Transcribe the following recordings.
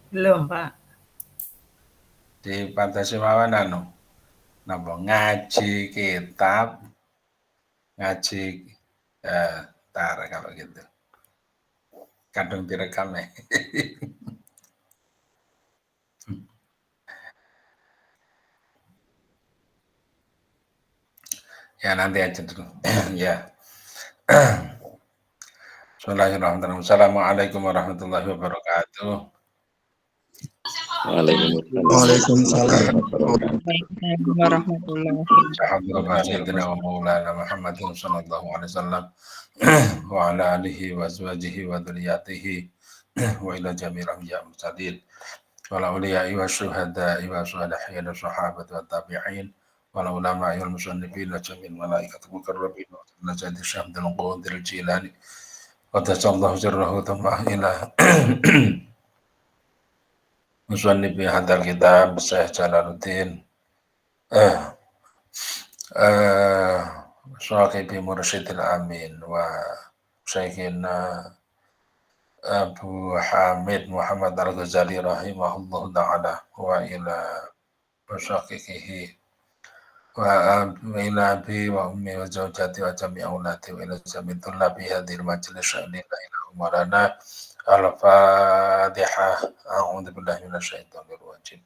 Belum, Pak. Dipatasi mawon napa ngaji kitab, ngaji tar kalau gitu. Kadung direkam ya. Ya nanti aja dulu. Ya. Bismillahirrahmanirrahim. Assalamualaikum warahmatullahi wabarakatuh. Waalaikumsalam. Waalaikumsalam warahmatullahi Alhamdulillah sayyidina wa wabarakatuh. maulana Muhammadin sallallahu alaihi wasallam wa ala alihi wa azwajihi wa dzurriyyatihi wa ila jami'il anbiya'i wal mursalin wal awliya'i wasyuhada'i wa shalihin wa sahabati wa tabi'in wal ulama'i wal musannifin wa jami'il malaikati mukarrabin wa najati syamdul qadir jilani wa tasallahu sirrahu tamah ila musannifi hadal kitab Syekh Jalaluddin Syaqibi Mursyidil Amin wa Syekhina Abu Hamid Muhammad Al-Ghazali rahimahullah ta'ala wa ila masyaqiqihi wa ila abi wa ummi wa zawjati wa jami' aulati wa ila jami' tullabi hadhil majlis sya'ni la ilaha marana Al-Fatihah. A'udzu billahi minasyaitonir rajim.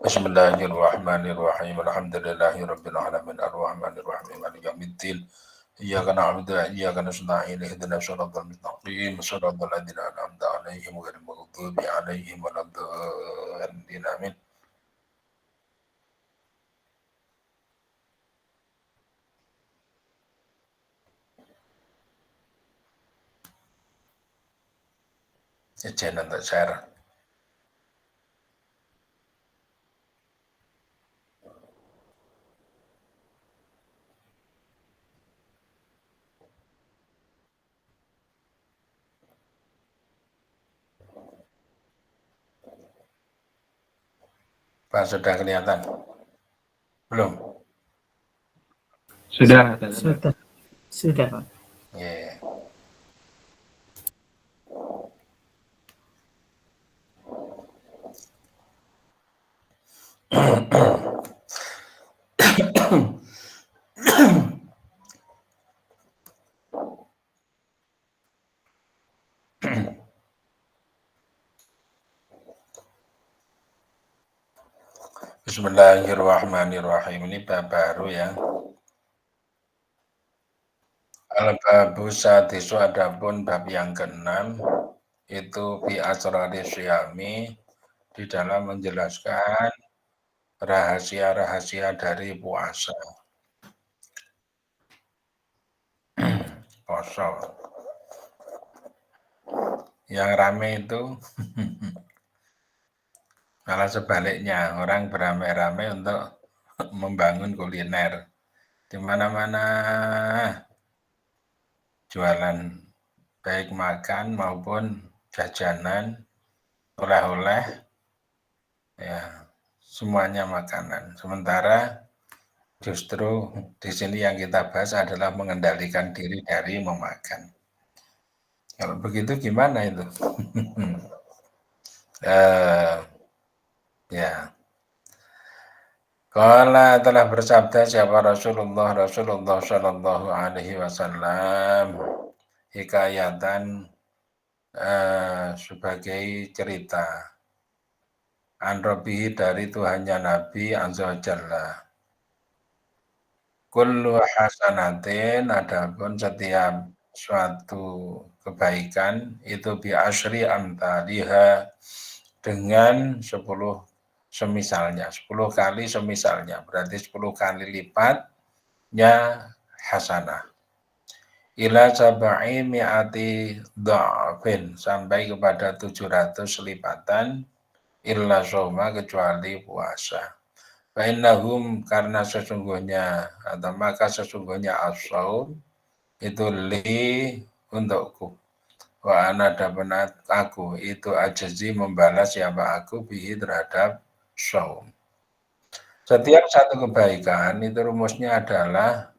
Bismillahirrahmanirrahim. Alhamdulillahi rabbil alamin. Arrahmanir rahim. Maliki yaumiddin. Iyyaka na'budu wa iyyaka nasta'in. Ihdinas siratal mustaqim. Shiratal ladzina an'amta 'alaihim ghairil maghdubi 'alaihim waladdallin. Amin. Sejalan tak share. Pak sudah kelihatan? Belum? Sudah. Sudah, Pak. Yeah. Bismillahirrahmanirrahim. Ini bab baru ya. Al-babu sadisu adapun bab yang ke-6 itu fi asrari syami di dalam menjelaskan rahasia-rahasia dari puasa. Poso. Yang rame itu malah sebaliknya, orang beramai-ramai untuk membangun kuliner. Di mana-mana jualan baik makan maupun jajanan, oleh-oleh, ya semuanya makanan. Sementara justru di sini yang kita bahas adalah mengendalikan diri dari memakan. Kalau begitu gimana itu? Ya. Qala telah bersabda siapa Rasulullah Shallallahu Alaihi Wasallam hikayatan sebagai cerita an Rabbihi dari Tuhannya Nabi Azza wa Jalla. Kullu hasanatin adapun setiap suatu kebaikan itu bi asyri amthaliha dengan 10 semisalnya, 10 kali semisalnya, berarti 10 kali lipatnya hasanah. Ila saba'i mi'ati dha'fin, sampai kepada 700 lipatan, illa soma kecuali puasa. Fa'innahum karena sesungguhnya, atau maka sesungguhnya as-shaum itu li untukku. Wa ana dapat aku itu ajazi membalas siapa aku bihi terhadap shaum. Setiap satu kebaikan itu rumusnya adalah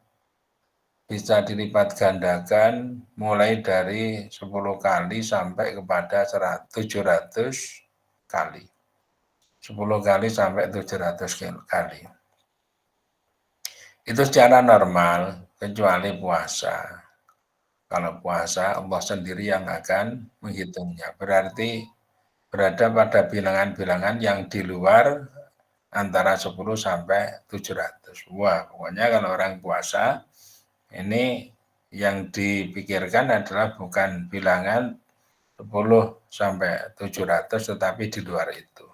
bisa dilipat gandakan mulai dari 10 kali sampai kepada 700 kali. 10 kali sampai 700 kali. Itu secara normal, kecuali puasa. Kalau puasa, Allah sendiri yang akan menghitungnya. Berarti berada pada bilangan-bilangan yang di luar antara 10 sampai 700. Wah, pokoknya kalau orang puasa, ini yang dipikirkan adalah bukan bilangan 10 sampai 700, tetapi di luar itu.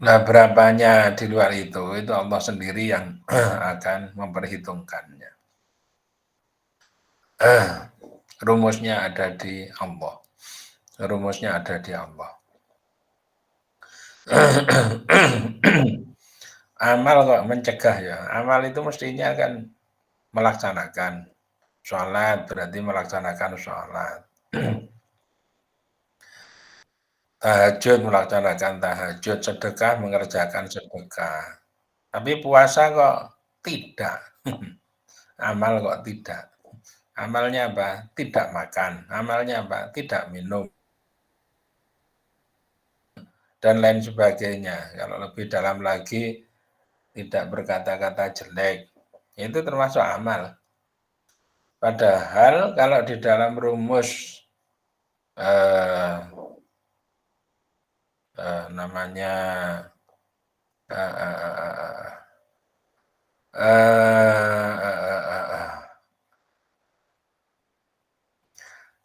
Nah, berapanya di luar itu Allah sendiri yang akan memperhitungkannya. Rumusnya ada di Allah. Rumusnya ada di Allah. Amal kok mencegah ya. Amal itu mestinya kan melaksanakan. Sholat berarti melaksanakan sholat. Tahajud melaksanakan tahajud. Sedekah mengerjakan sedekah. Tapi puasa kok tidak. Amal kok tidak. Amalnya apa? Tidak makan. Amalnya apa? Tidak minum. Dan lain sebagainya. Kalau lebih dalam lagi, tidak berkata-kata jelek. Itu termasuk amal. Padahal kalau di dalam rumus namanya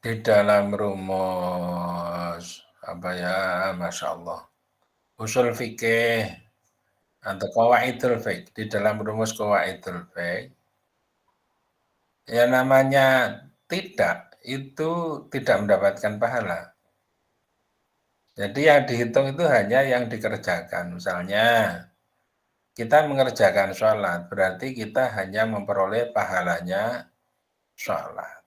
di dalam rumus apa ya, Masya Allah, usul fikih atau qawaidul fiqh, di dalam rumus qawaidul fiqh, ya namanya tidak, itu tidak mendapatkan pahala. Jadi yang dihitung itu hanya yang dikerjakan. Misalnya kita mengerjakan sholat, berarti kita hanya memperoleh pahalanya sholat.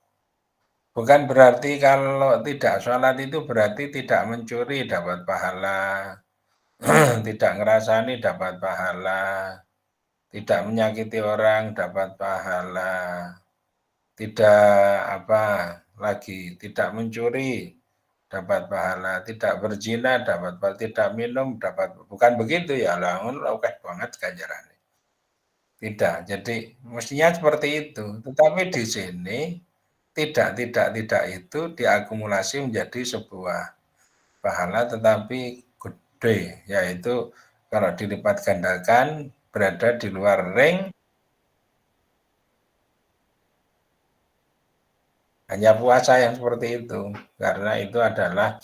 Bukan berarti kalau tidak sholat itu berarti tidak mencuri dapat pahala, tidak ngerasani dapat pahala, tidak menyakiti orang dapat pahala, tidak tidak mencuri dapat pahala, tidak berzina dapat pahala, tidak minum dapat, bukan begitu ya, lamun oke banget ganjarannya. Tidak, jadi mestinya seperti itu. Tetapi di sini tidak itu diakumulasi menjadi sebuah pahala tetapi gede, yaitu kalau dilipat gandakan berada di luar ring. Hanya puasa yang seperti itu, karena itu adalah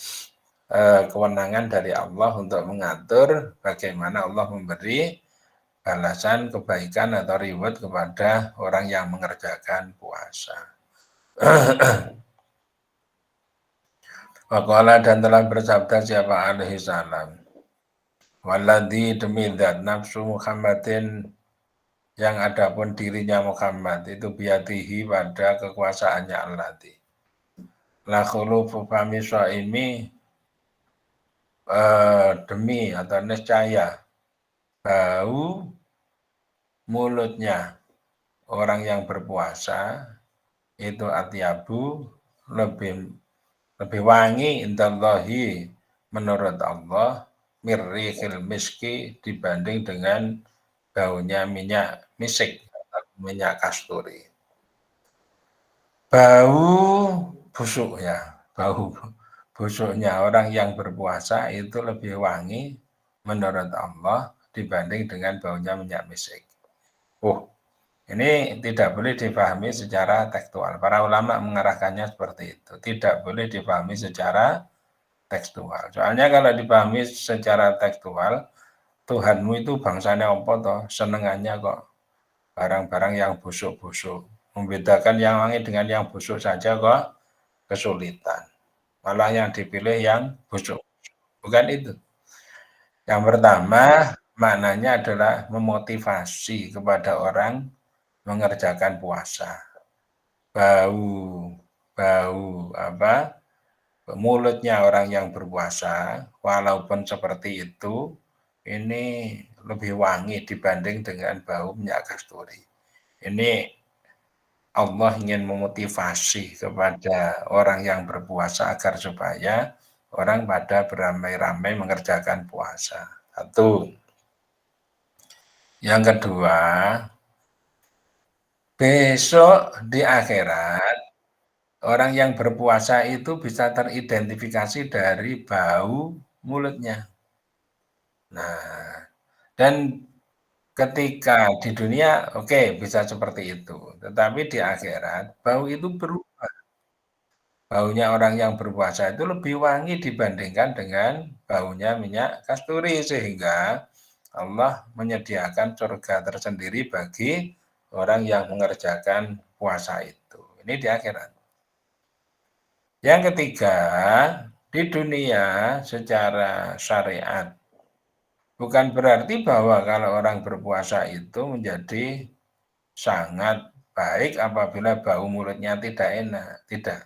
kewenangan dari Allah untuk mengatur bagaimana Allah memberi balasan kebaikan atau reward kepada orang yang mengerjakan puasa. Waqala, dan telah bersabda siapa alaihi salam, waladhi, demi zat nafsu Muhammadin, yang adapun dirinya Muhammad itu biatihi pada kekuasaannya allati. La khulufu fami shaimi, demi atau niscaya bau mulutnya orang yang berpuasa itu atyabu, lebih wangi indallahi menurut Allah mirrihil miski dibanding dengan baunya minyak misik atau minyak kasturi. Bau busuk ya, bau busuknya orang yang berpuasa itu lebih wangi menurut Allah dibanding dengan baunya minyak misik. Ini tidak boleh dipahami secara tekstual. Para ulama mengarahkannya seperti itu. Tidak boleh dipahami secara tekstual. Soalnya kalau dipahami secara tekstual, Tuhanmu itu bangsanya apa toh? Senengannya kok barang-barang yang busuk-busuk. Membedakan yang wangi dengan yang busuk saja kok kesulitan. Malah yang dipilih yang busuk. Bukan itu. Yang pertama, maknanya adalah memotivasi kepada orang mengerjakan puasa. Bau mulutnya orang yang berpuasa, walaupun seperti itu, ini lebih wangi dibanding dengan bau minyak kasturi. Ini Allah ingin memotivasi kepada orang yang berpuasa agar supaya orang pada beramai-ramai mengerjakan puasa. Satu. Yang kedua, besok di akhirat orang yang berpuasa itu bisa teridentifikasi dari bau mulutnya. Nah, dan ketika di dunia oke, bisa seperti itu, tetapi di akhirat bau itu berubah. Baunya orang yang berpuasa itu lebih wangi dibandingkan dengan baunya minyak kasturi, sehingga Allah menyediakan surga tersendiri bagi orang yang mengerjakan puasa itu. Ini di akhirat. Yang ketiga, di dunia secara syariat, bukan berarti bahwa kalau orang berpuasa itu menjadi sangat baik apabila bau mulutnya tidak enak. Tidak.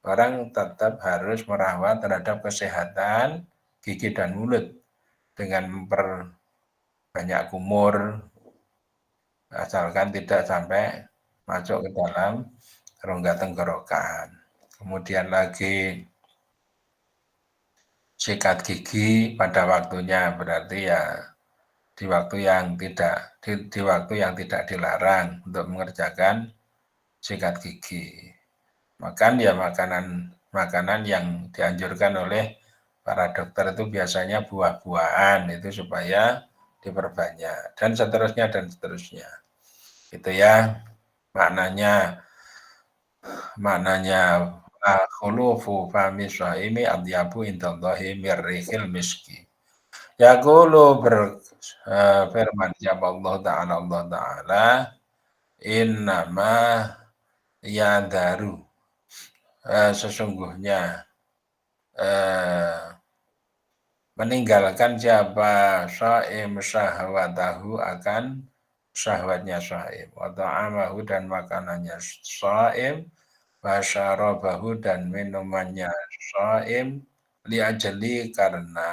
Orang tetap harus merawat terhadap kesehatan gigi dan mulut dengan memperbanyak kumur, asalkan tidak sampai masuk ke dalam rongga tenggorokan. Kemudian lagi sikat gigi pada waktunya, berarti ya di waktu yang tidak dilarang untuk mengerjakan sikat gigi. Makan ya makanan yang dianjurkan oleh para dokter itu biasanya buah-buahan itu supaya diperbanyak dan seterusnya. Itu ya maknanya khulufu fami shaimi adyabu indallahi mirrihil miski. Yaqulu firman ya Allah Ta'ala innama yadaru sesungguhnya meninggalkan siapa shaim syahwatahu akan syahwatnya shaim wa ta'amahu dan makanannya shaim wa syarabahu dan minumannya shaim liajali karena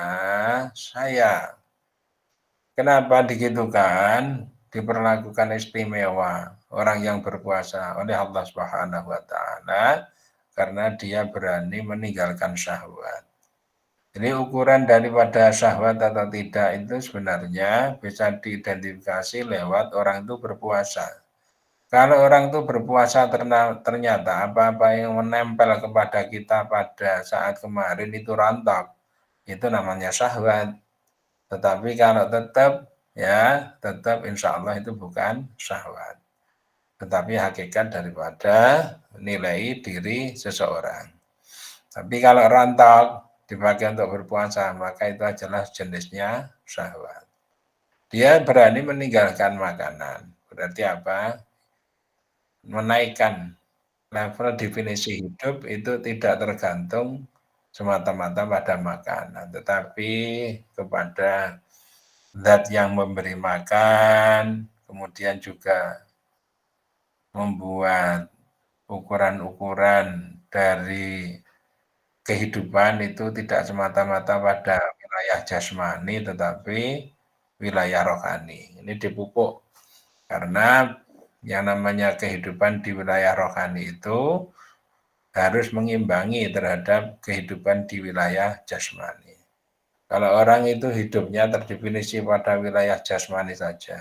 saya. Kenapa digitukan? Diperlakukan istimewa orang yang berpuasa oleh Allah Subhanahu wa taala karena dia berani meninggalkan syahwat. Jadi ukuran daripada syahwat atau tidak itu sebenarnya bisa diidentifikasi lewat orang itu berpuasa. Kalau orang itu berpuasa ternyata apa-apa yang menempel kepada kita pada saat kemarin itu rontok, itu namanya syahwat. Tetapi kalau tetap insya Allah itu bukan syahwat. Tetapi hakikat daripada nilai diri seseorang. Tapi kalau rontok dipakai untuk berpuasa, maka itu adalah jenisnya syahwat. Dia berani meninggalkan makanan. Berarti apa? Menaikkan level definisi hidup itu tidak tergantung semata-mata pada makanan, tetapi kepada zat yang memberi makan, kemudian juga membuat ukuran-ukuran dari kehidupan itu tidak semata-mata pada wilayah jasmani, tetapi wilayah rohani. Ini dipupuk karena yang namanya kehidupan di wilayah rohani itu harus mengimbangi terhadap kehidupan di wilayah jasmani. Kalau orang itu hidupnya terdefinisi pada wilayah jasmani saja,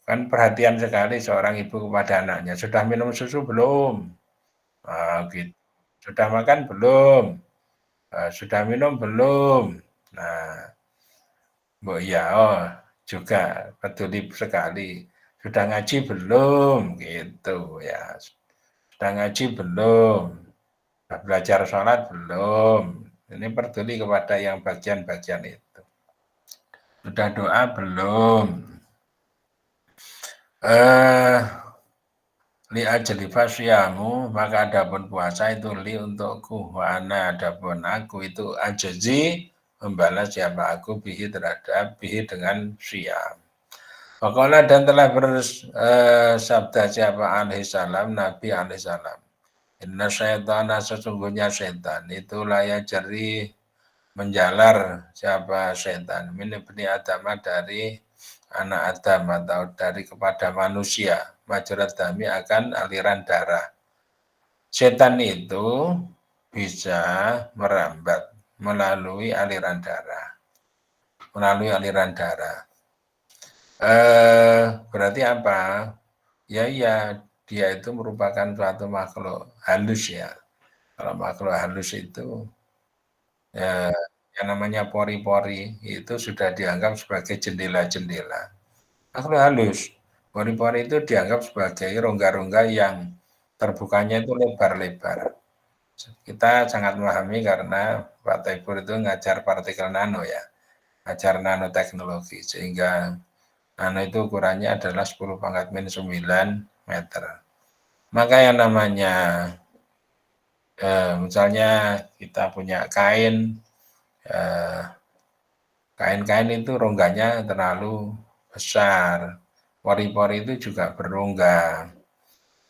kan perhatian sekali seorang ibu kepada anaknya, sudah minum susu belum? Gitu. Sudah makan belum? Sudah minum belum? Nah, juga peduli sekali. Sudah ngaji belum? Gitu ya. Sudah ngaji belum? Sudah belajar sholat belum? Ini peduli kepada yang bagian-bagian itu. Sudah doa belum? Li ajli fasyamu, maka adapun puasa itu li untukku, wa ana adapun aku itu ajazi membalas siapa aku bihi dengan syam. Pokoknya dan telah bersabda siapa alaihi salam, Nabi alaihi salam. Inna syaitana sesungguhnya syaitan itu layak jari menjalar siapa setan min ibni Adam dari anak Adam atau dari kepada manusia majrat dami akan aliran darah. Setan itu bisa merambat melalui aliran darah. Melalui aliran darah. Berarti apa? Ya, dia itu merupakan suatu makhluk halus ya. Kalau makhluk halus itu yang namanya pori-pori itu sudah dianggap sebagai jendela-jendela. Makhluk halus. Pori-pori itu dianggap sebagai rongga-rongga yang terbukanya itu lebar-lebar. Kita sangat memahami karena Pak Taibur itu ngajar partikel nano ya, ngajar nanoteknologi, sehingga nano itu ukurannya adalah 10 pangkat min 9 meter. Maka yang namanya misalnya kita punya kain, kain-kain itu rongganya terlalu besar, pori-pori itu juga berongga,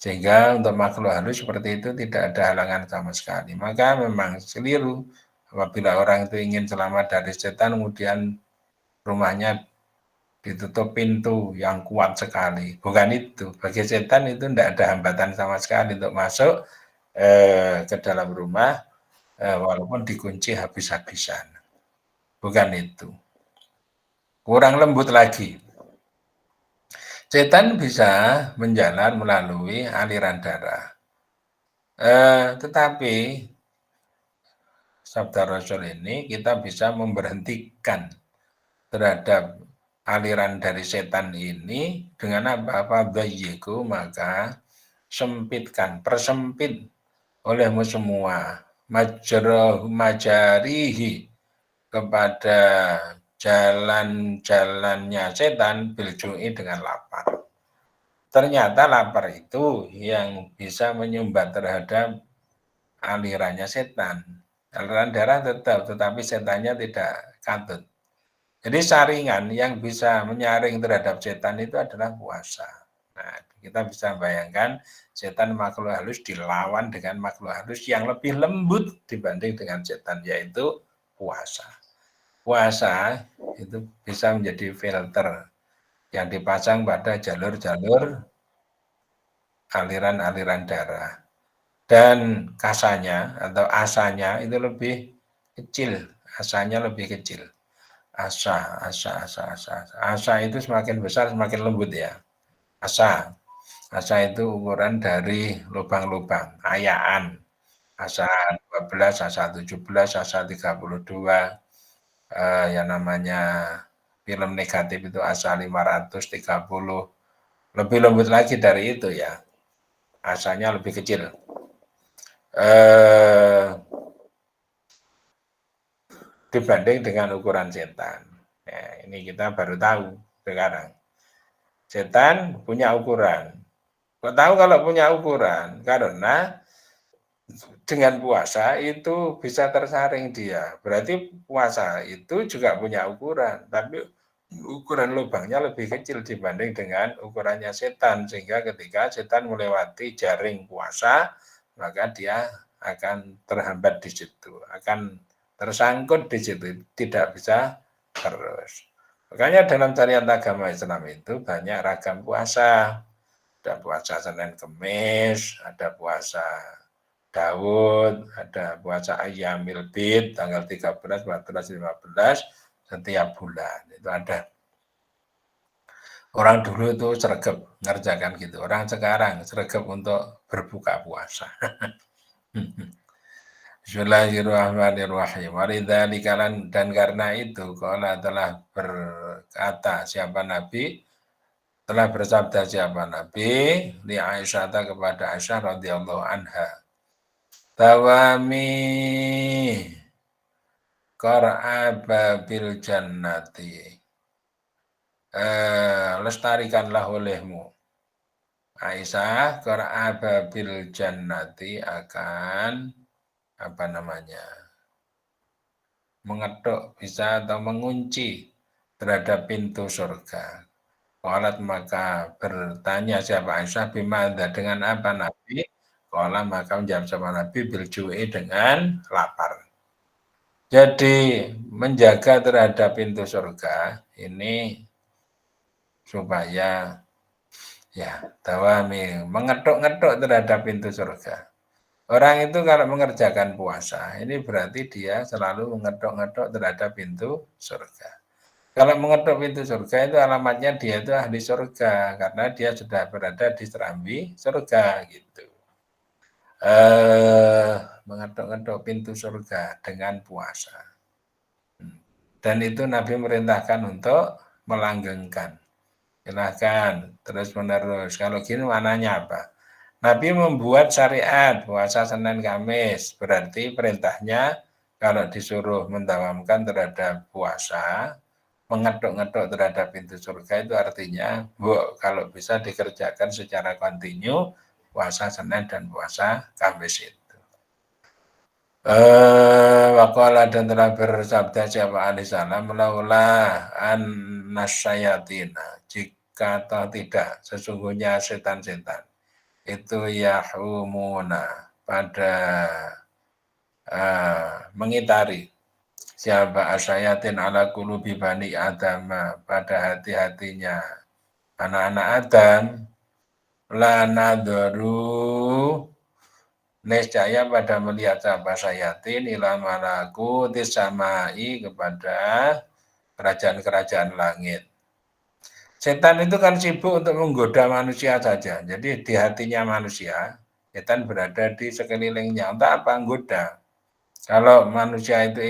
sehingga untuk makhluk halus seperti itu tidak ada halangan sama sekali. Maka memang keliru apabila orang itu ingin selamat dari setan, kemudian rumahnya ditutup pintu yang kuat sekali. Bukan itu. Bagi setan itu tidak ada hambatan sama sekali untuk masuk ke dalam rumah, walaupun dikunci habis-habisan. Bukan itu. Kurang lembut lagi. Setan bisa menjalar melalui aliran darah. Tetapi sabda Rasul ini kita bisa memberhentikan terhadap aliran dari setan ini dengan apa? Bayiku, maka sempitkan, persempit olehmu semua majarihi kepada jalan-jalannya setan biljui dengan lapar. Ternyata lapar itu yang bisa menyumbat terhadap alirannya setan. Aliran darah tetap, tetapi setannya tidak katut. Jadi saringan yang bisa menyaring terhadap setan itu adalah puasa. Nah, kita bisa bayangkan setan makhluk halus dilawan dengan makhluk halus yang lebih lembut dibanding dengan setan, yaitu puasa. Puasa itu bisa menjadi filter yang dipasang pada jalur-jalur aliran-aliran darah. Dan kasanya atau asanya itu lebih kecil, asanya lebih kecil. Asa itu semakin besar semakin lembut ya. Asa itu ukuran dari lubang-lubang, ayaan. Asa 12, asa 17, asa 32. Yang namanya film negatif itu asa 530. Lebih lembut lagi dari itu ya. Asanya lebih kecil. Dibanding dengan ukuran setan. Nah, ini kita baru tahu sekarang. Setan punya ukuran. Kok tahu kalau punya ukuran? Karena dengan puasa itu bisa tersaring dia. Berarti puasa itu juga punya ukuran, tapi ukuran lubangnya lebih kecil dibanding dengan ukurannya setan, sehingga ketika setan melewati jaring puasa, maka dia akan terhambat di situ, akan tersangkut di situ, tidak bisa terus. Makanya dalam syariat agama Islam itu banyak ragam puasa. Ada puasa Senin Kemis, ada puasa Daud, ada puasa Ayyamil Bid tanggal 13, 14, 15 setiap bulan. Itu ada. Orang dulu itu sregep ngerjakan gitu. Orang sekarang sregep untuk berbuka puasa. Bismillahirrahmanirrahim. Walidzalika dan karena itu qala telah berkata siapa Nabi, telah bersabda siapa Nabi li Aisyah kepada Aisyah radhiyallahu anha. Tawami qar'a bil jannati. Lestarikanlah olehmu Aisyah qar'a bil jannati akan apa namanya? Mengetuk bisa atau mengunci terhadap pintu surga. Qalat maka bertanya siapa Aisyah bimada dengan apa Nabi? Qala maka menjawab siapa Nabi biljui dengan lapar. Jadi menjaga terhadap pintu surga ini supaya ya tawami mengetuk-ngetuk terhadap pintu surga. Orang itu kalau mengerjakan puasa ini berarti dia selalu mengetuk-ngetuk terhadap pintu surga. Kalau mengetuk pintu surga itu alamatnya dia itu ahli surga karena dia sudah berada di serambi surga gitu. Mengetuk-ngetuk pintu surga dengan puasa. Dan itu Nabi merintahkan untuk melanggengkan. Silahkan terus menerus. Kalau gini mananya apa? Nabi membuat syariat puasa Senin Kamis. Berarti perintahnya kalau disuruh mendawamkan terhadap puasa, mengetuk-ngetuk terhadap pintu surga itu artinya, kalau bisa dikerjakan secara kontinu puasa Senin dan puasa Kamis itu. Waqala dan telah bersabda siapa alaihissalam laula an nasyayatina, jika atau tidak sesungguhnya setan-setan itu yahumuna pada mengitari siapa asyayatin ala qulubi bani Adam pada hati-hatinya anak-anak Adam la nadharu nescaya pada melihat sahabat syayatin ila malaku tisamai kepada kerajaan-kerajaan langit. Setan itu kan sibuk untuk menggoda manusia saja. Jadi di hatinya manusia, setan berada di sekelilingnya. Untuk apa? Menggoda. Kalau manusia itu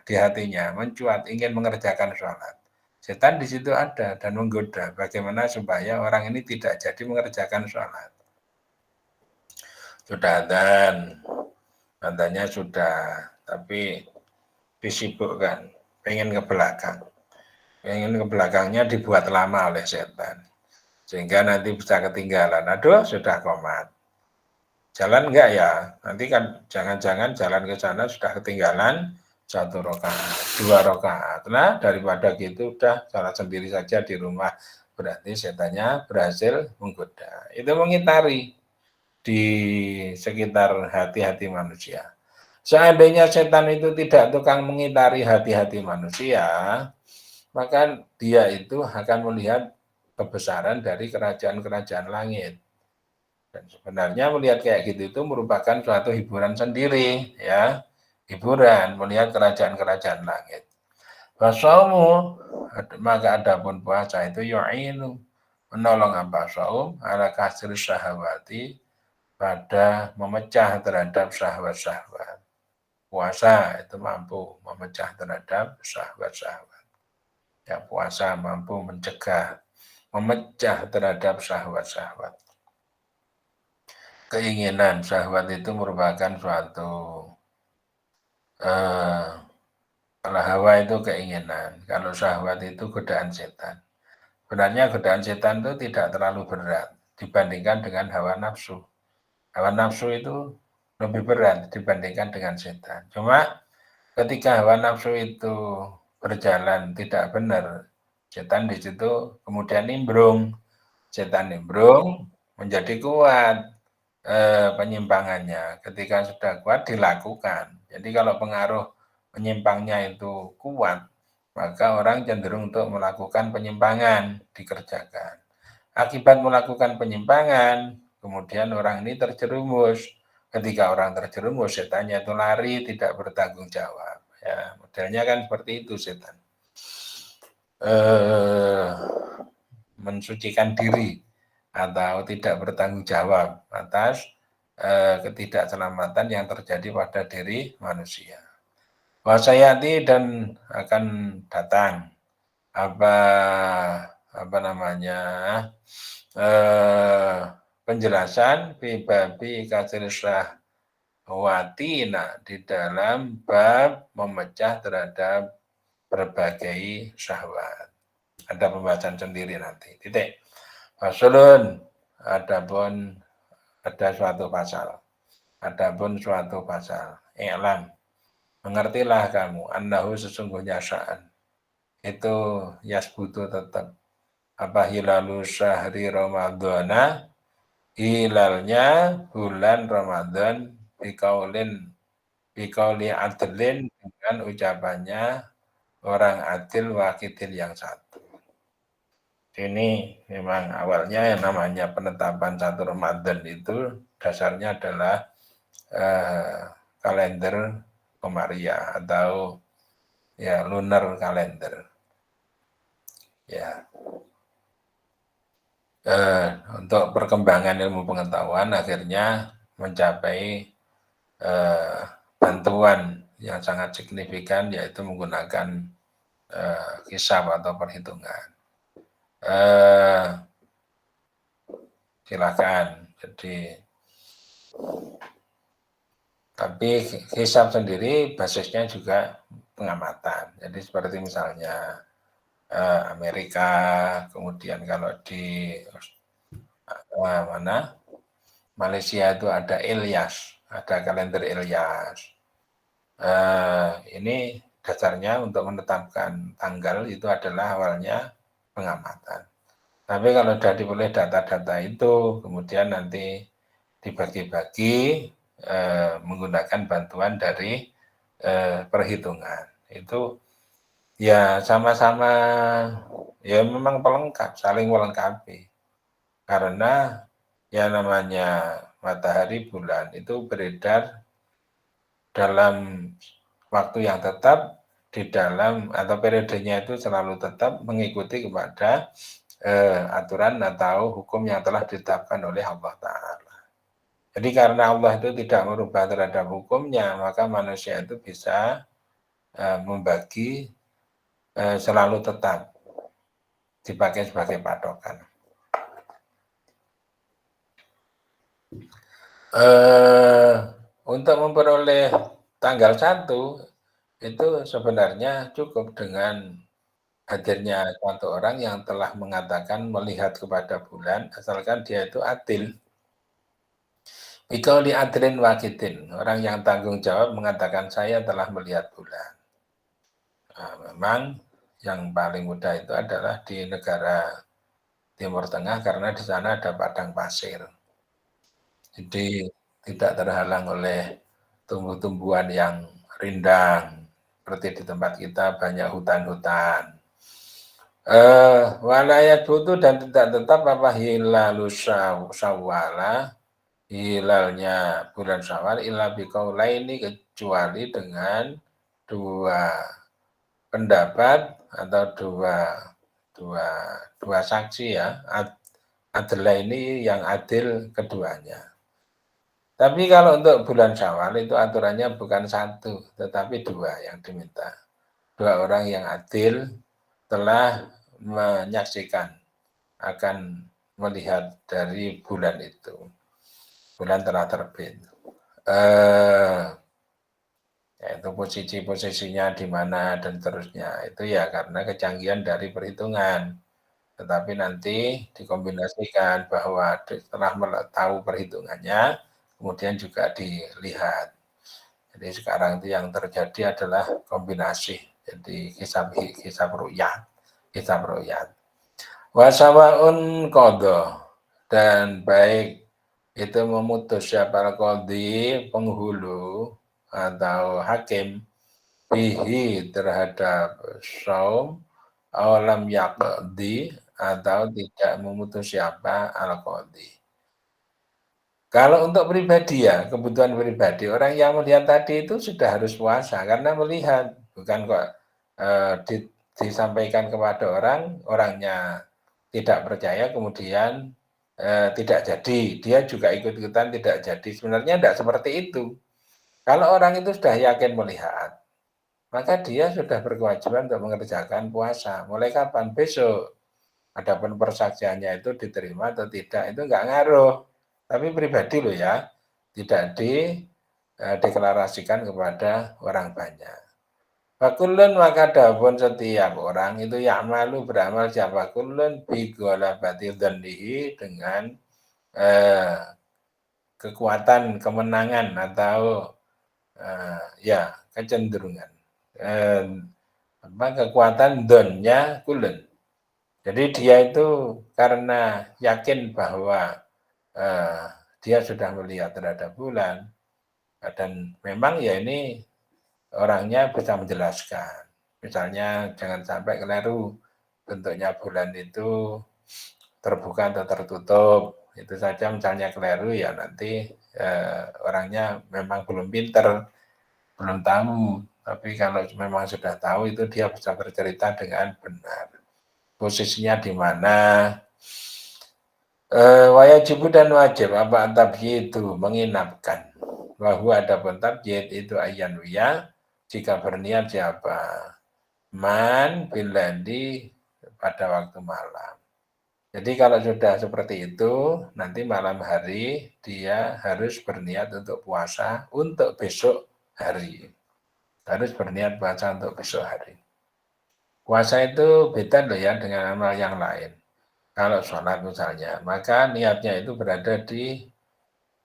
di hatinya mencuat, ingin mengerjakan sholat. Setan di situ ada dan menggoda. Bagaimana supaya orang ini tidak jadi mengerjakan sholat. Sudah adzan, adzannya sudah, tapi disibukkan, pengen ke belakang. Pengen ke belakangnya dibuat lama oleh setan. Sehingga nanti bisa ketinggalan. Aduh, sudah qomat. Jalan enggak ya? Nanti kan jangan-jangan jalan ke sana sudah ketinggalan 1 rakaat, 2 rakaat. Nah, daripada gitu udah salat sendiri saja di rumah. Berarti setannya berhasil menggoda. Itu mengitari di sekitar hati-hati manusia. Seandainya setan itu tidak tukang mengitari hati-hati manusia, maka dia itu akan melihat kebesaran dari kerajaan-kerajaan langit. Dan sebenarnya melihat kayak gitu itu merupakan suatu hiburan sendiri, ya. Hiburan melihat kerajaan-kerajaan langit. Wasaumu, maka adapun puasa itu yu'inu, menolong apa saum ala kasir syahwati, pada memecah terhadap syahwat-syahwat. Puasa itu mampu memecah terhadap syahwat-syahwat. Ya, puasa mampu mencegah, memecah terhadap syahwat-syahwat. Keinginan syahwat itu merupakan suatu kalau hawa itu keinginan, kalau syahwat itu godaan setan. Sebenarnya godaan setan itu tidak terlalu berat dibandingkan dengan hawa nafsu. Hawa nafsu itu lebih berat dibandingkan dengan setan. Cuma ketika hawa nafsu itu berjalan tidak benar, setan di situ kemudian nimbrung. Setan nimbrung menjadi kuat penyimpangannya. Ketika sudah kuat dilakukan. Jadi kalau pengaruh penyimpangnya itu kuat, maka orang cenderung untuk melakukan penyimpangan, dikerjakan. Akibat melakukan penyimpangan, kemudian orang ini terjerumus. Ketika orang terjerumus, setannya itu lari, tidak bertanggung jawab. Ya, modelnya kan seperti itu setan. Mensucikan diri atau tidak bertanggung jawab atas ketidakselamatan yang terjadi pada diri manusia. Wasayati dan akan datang apa namanya penjelasan babi kasir syahwatina di dalam bab memecah terhadap berbagai syahwat. Ada pembahasan sendiri nanti. Titik. Fasulun, adapun ada suatu pasal. Adapun suatu pasal. I'lam. Mengertilah kamu annahu sesungguhnya sya'an. Itu yasbutu tetap. Apa hilalu syahri Ramadana, hilalnya bulan Ramadan bikaulin biqauli adlin, dengan ucapannya orang adil wakidil yang satu. Ini memang awalnya yang namanya penetapan 1 Ramadan itu dasarnya adalah kalender Komariah atau ya lunar kalender. Ya. Untuk perkembangan ilmu pengetahuan akhirnya mencapai bantuan yang sangat signifikan, yaitu menggunakan hisab atau perhitungan. Silakan. Jadi, tapi hisab sendiri basisnya juga pengamatan. Jadi seperti misalnya Amerika, kemudian kalau di mana Malaysia itu ada Ilyas, ada kalender Ilyas. Ini dasarnya untuk menetapkan tanggal itu adalah awalnya pengamatan. Tapi kalau sudah diperoleh data-data itu, kemudian nanti dibagi-bagi menggunakan bantuan dari perhitungan. Itu ya sama-sama ya memang pelengkap, saling melengkapi. Karena yang namanya matahari bulan itu beredar dalam waktu yang tetap, di dalam atau periodenya itu selalu tetap mengikuti kepada aturan atau hukum yang telah ditetapkan oleh Allah Ta'ala. Jadi karena Allah itu tidak merubah terhadap hukumnya, maka manusia itu bisa membagi selalu tetap dipakai sebagai patokan. Untuk memperoleh tanggal 1 itu sebenarnya cukup dengan hadirnya suatu orang yang telah mengatakan melihat kepada bulan, asalkan dia itu adil. Biqauli adlin wakidin, orang yang tanggung jawab mengatakan saya telah melihat bulan. Nah, memang yang paling mudah itu adalah di negara Timur Tengah karena di sana ada padang pasir. Jadi tidak terhalang oleh tumbuh-tumbuhan yang rindang. Seperti di tempat kita banyak hutan-hutan. Walayat butuh dan tidak tetap apa hilalu syawala, hilalnya bulan Syawal illa biqaulaini, kecuali dengan dua pendapat atau dua saksi ya, adalah ini yang adil keduanya. Tapi kalau untuk bulan Syawal itu aturannya bukan 1, tetapi 2 yang diminta. 2 orang yang adil telah menyaksikan, akan melihat dari bulan itu. Bulan telah terbit. Yaitu posisinya di mana dan seterusnya. Itu ya karena kecanggihan dari perhitungan. Tetapi nanti dikombinasikan bahwa setelah tahu perhitungannya, kemudian juga dilihat. Jadi sekarang itu yang terjadi adalah kombinasi. Jadi hisab ru'yat. Wasawaun qadha, dan baik itu memutus siapa qadhi, penghulu atau hakim, bihi terhadap saum, awalam yaqdi, atau tidak memutus siapa al-qadhi. Kalau untuk pribadi ya, kebutuhan pribadi, orang yang melihat tadi itu sudah harus puasa karena melihat, bukan kok disampaikan kepada orangnya tidak percaya kemudian tidak jadi, dia juga ikut-ikutan tidak jadi. Sebenarnya tidak seperti itu. Kalau orang itu sudah yakin melihat, maka dia sudah berkewajiban untuk mengerjakan puasa. Mulai kapan? Besok. Adapun persaksiannya itu diterima atau tidak, itu enggak ngaruh. Tapi pribadi loh ya, tidak dideklarasikan kepada orang banyak. Fakulun, maka dapun setiap orang itu ya'malu, beramal siapa kulun bigolabati dzannihi, dengan kekuatan kemenangan atau ya kecenderungan, kekuatan donnya kulun. Jadi dia itu karena yakin bahwa dia sudah melihat terhadap bulan, Dan memang ya ini orangnya bisa menjelaskan. Misalnya jangan sampai keliru bentuknya bulan itu terbuka atau tertutup. Itu saja misalnya keliru ya nanti orangnya memang belum pinter, belum tahu. Tapi kalau memang sudah tahu itu dia bisa bercerita dengan benar. Posisinya di mana? Wajib dan wajib apa tabyid itu menginapkan. Bahwa ada pun tabyid itu ayanwiya jika berniat siapa? Man biladi pada waktu malam. Jadi kalau sudah seperti itu, nanti malam hari dia harus berniat untuk puasa untuk besok hari. Harus berniat puasa untuk besok hari. Puasa itu beda loh ya dengan amal yang lain. Kalau sholat misalnya, maka niatnya itu berada di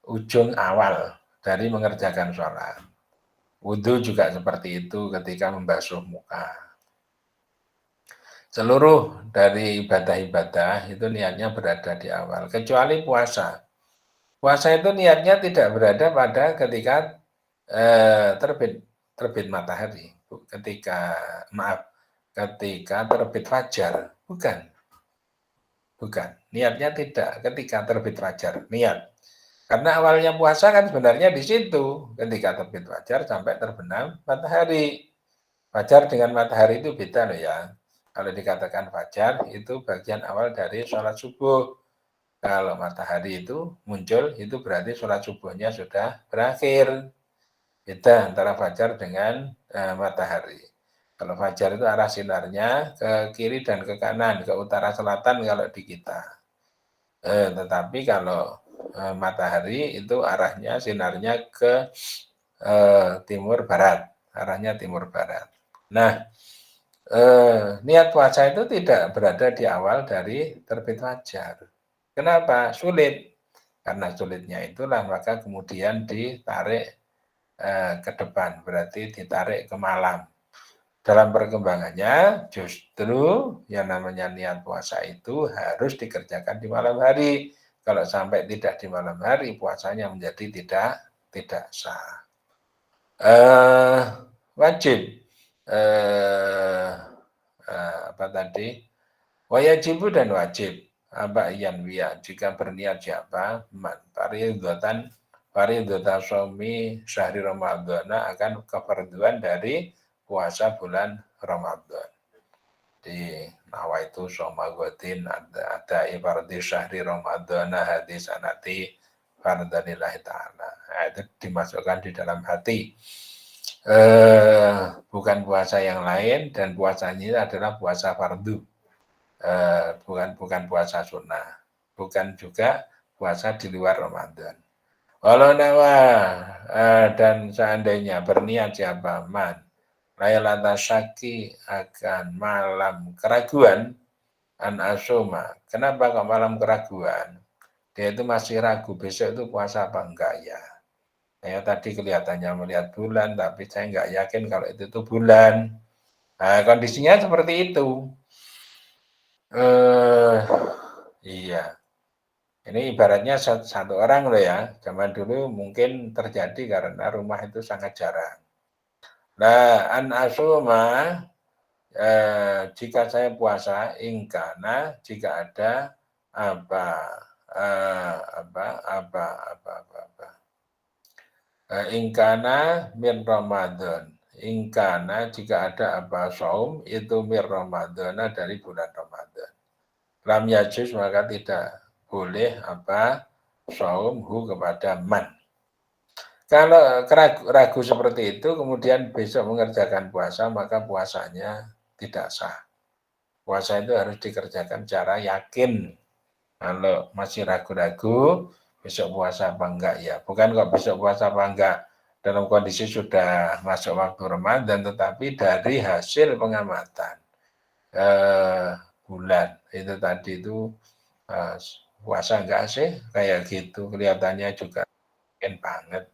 ujung awal dari mengerjakan sholat. Wudhu juga seperti itu ketika membasuh muka. Seluruh dari ibadah-ibadah itu niatnya berada di awal, kecuali puasa. Puasa itu niatnya tidak berada pada ketika terbit matahari, ketika terbit fajar, bukan. Niatnya tidak ketika terbit fajar, niat. Karena awalnya puasa kan sebenarnya di situ, ketika terbit fajar sampai terbenam matahari. Fajar dengan matahari itu beda loh ya. Kalau dikatakan fajar itu bagian awal dari sholat subuh. Kalau matahari itu muncul itu berarti sholat subuhnya sudah berakhir. Beda antara fajar dengan matahari. Kalau fajar itu arah sinarnya ke kiri dan ke kanan, ke utara selatan kalau di kita. Tetapi kalau matahari itu arahnya sinarnya ke timur barat, arahnya timur barat. Nah, niat puasa itu tidak berada di awal dari terbit fajar. Kenapa? Sulit. Karena sulitnya itulah maka kemudian ditarik ke depan, berarti ditarik ke malam. Dalam perkembangannya justru yang namanya niat puasa itu harus dikerjakan di malam hari. Kalau sampai tidak di malam hari, puasanya menjadi tidak sah. Wajib apa tadi? Wajibu dan wajib. Apa yanwiya jika berniat siapa? Paridatan shaumi syahri Ramadan akan kefarduan dari puasa bulan Ramadan. Di nawaitu shoma godin ada ibardi syahri Ramadan hadis anati fardanillahi ta'ala. Nah, itu dimasukkan di dalam hati. Bukan puasa yang lain dan puasanya adalah puasa fardu. Bukan puasa sunnah. Bukan juga puasa di luar Ramadan. Walau nawa dan seandainya berniat siapa man Lailata syaki akan malam keraguan an asuma. Kenapa kok malam keraguan? Dia itu masih ragu besok itu puasa apa enggak ya. Saya tadi kelihatannya melihat bulan, tapi saya enggak yakin kalau itu tuh bulan. Nah, kondisinya seperti itu. Iya. Ini ibaratnya satu orang loh ya. Zaman dulu mungkin terjadi karena rumah itu sangat jarang. Nah, an asuma jika saya puasa ingkana jika ada ingkana min Ramadan. Ingkana jika ada saum itu min Ramadan dari bulan Ramadan. Lam yajuz maka tidak boleh saumhu kepada man. Kalau ragu seperti itu, kemudian besok mengerjakan puasa, maka puasanya tidak sah. Puasa itu harus dikerjakan secara yakin. Kalau masih ragu-ragu, besok puasa apa enggak ya? Bukan kok besok puasa apa enggak dalam kondisi sudah masuk waktu Ramadan, tetapi dari hasil pengamatan bulan itu tadi itu puasa enggak sih? Kayak gitu kelihatannya juga mungkin banget.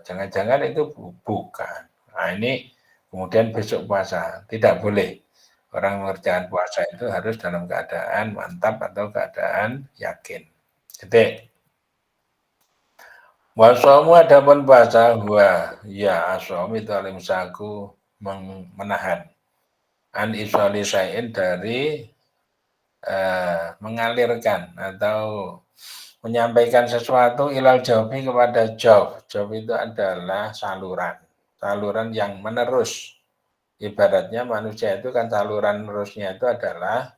Jangan-jangan itu bukan. Nah ini kemudian besok puasa tidak boleh. Orang mengerjakan puasa itu harus dalam keadaan mantap atau keadaan yakin. Jadi Wasomu adapun puasa huwa ya asom itu alimsaku menahan an isoli syai'in dari mengalirkan atau menyampaikan sesuatu ilal jawabi kepada jawab. Jawab itu adalah saluran yang menerus. Ibaratnya manusia itu kan saluran menerusnya itu adalah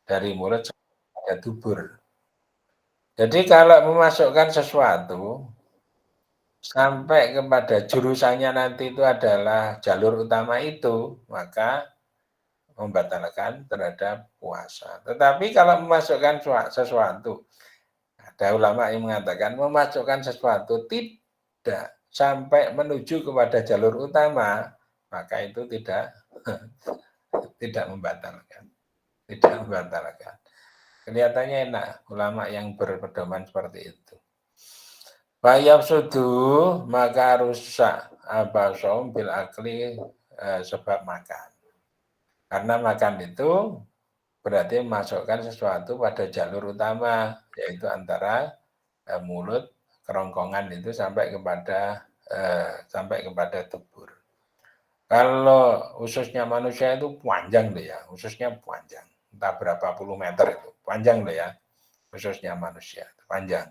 dari mulut sampai dubur. Jadi kalau memasukkan sesuatu sampai kepada jurusannya nanti itu adalah jalur utama itu, maka membatalkan terhadap puasa. Tetapi kalau memasukkan sesuatu, ada ulama yang mengatakan memasukkan sesuatu tidak sampai menuju kepada jalur utama, maka itu tidak membatalkan. Tidak membatalkan. Kelihatannya enak ulama yang berpedoman seperti itu. Bayab sudu maka rusak abasom bil akli sebab makan. Karena makan itu berarti memasukkan sesuatu pada jalur utama, yaitu antara mulut, kerongkongan itu sampai kepada dubur. Kalau ususnya manusia itu panjang deh ya, ususnya panjang, entah berapa puluh meter itu, panjang deh ya, ususnya manusia, panjang.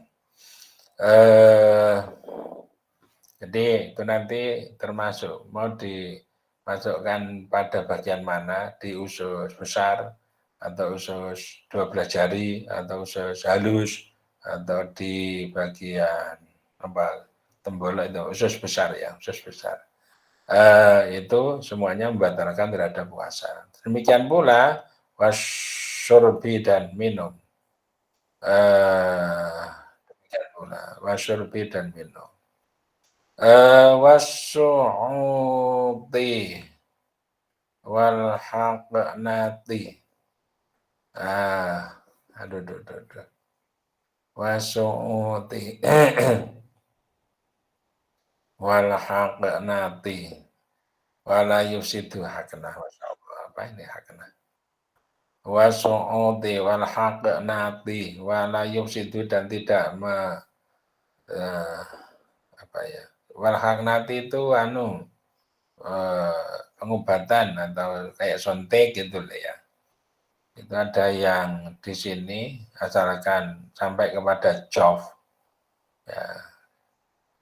Jadi itu nanti termasuk mau dimasukkan pada bagian mana, di usus besar atau usus 12 jari atau usus halus atau di bagian tembolak itu usus besar ya, usus besar. Itu semuanya membatalkan terhadap puasa. Demikian pula wasyurbi dan minum. Demikian pula wasyurbi dan minum. Wasu'uti wal haqnati. Wasu'uti wal haqnati wala yufsidu hakna. Apa ini hakna? Wasu'uti wal haqnati wala yufsidu dan tidak wal haqnati itu pengobatan atau kayak sontek gitu lah ya. Itu ada yang di sini asalkan sampai kepada job. Ya.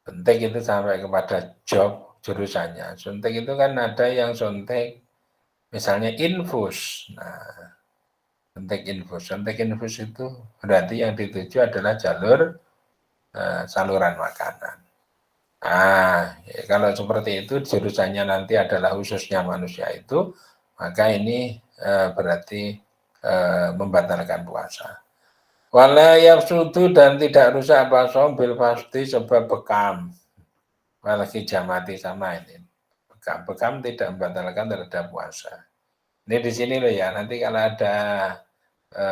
Sontek itu sampai kepada job jurusannya. Sontek itu kan ada yang sontek misalnya infus. Nah, sontek infus itu berarti yang dituju adalah jalur saluran makanan. Ya, kalau seperti itu jurusannya nanti adalah khususnya manusia itu, maka ini berarti membatalkan puasa. Wala yafsudu dan tidak rusak basom bil pasti sebab bekam. Walaki jamati sama ini. Bekam tidak membatalkan terhadap puasa. Ini di sini loh ya. Nanti kalau ada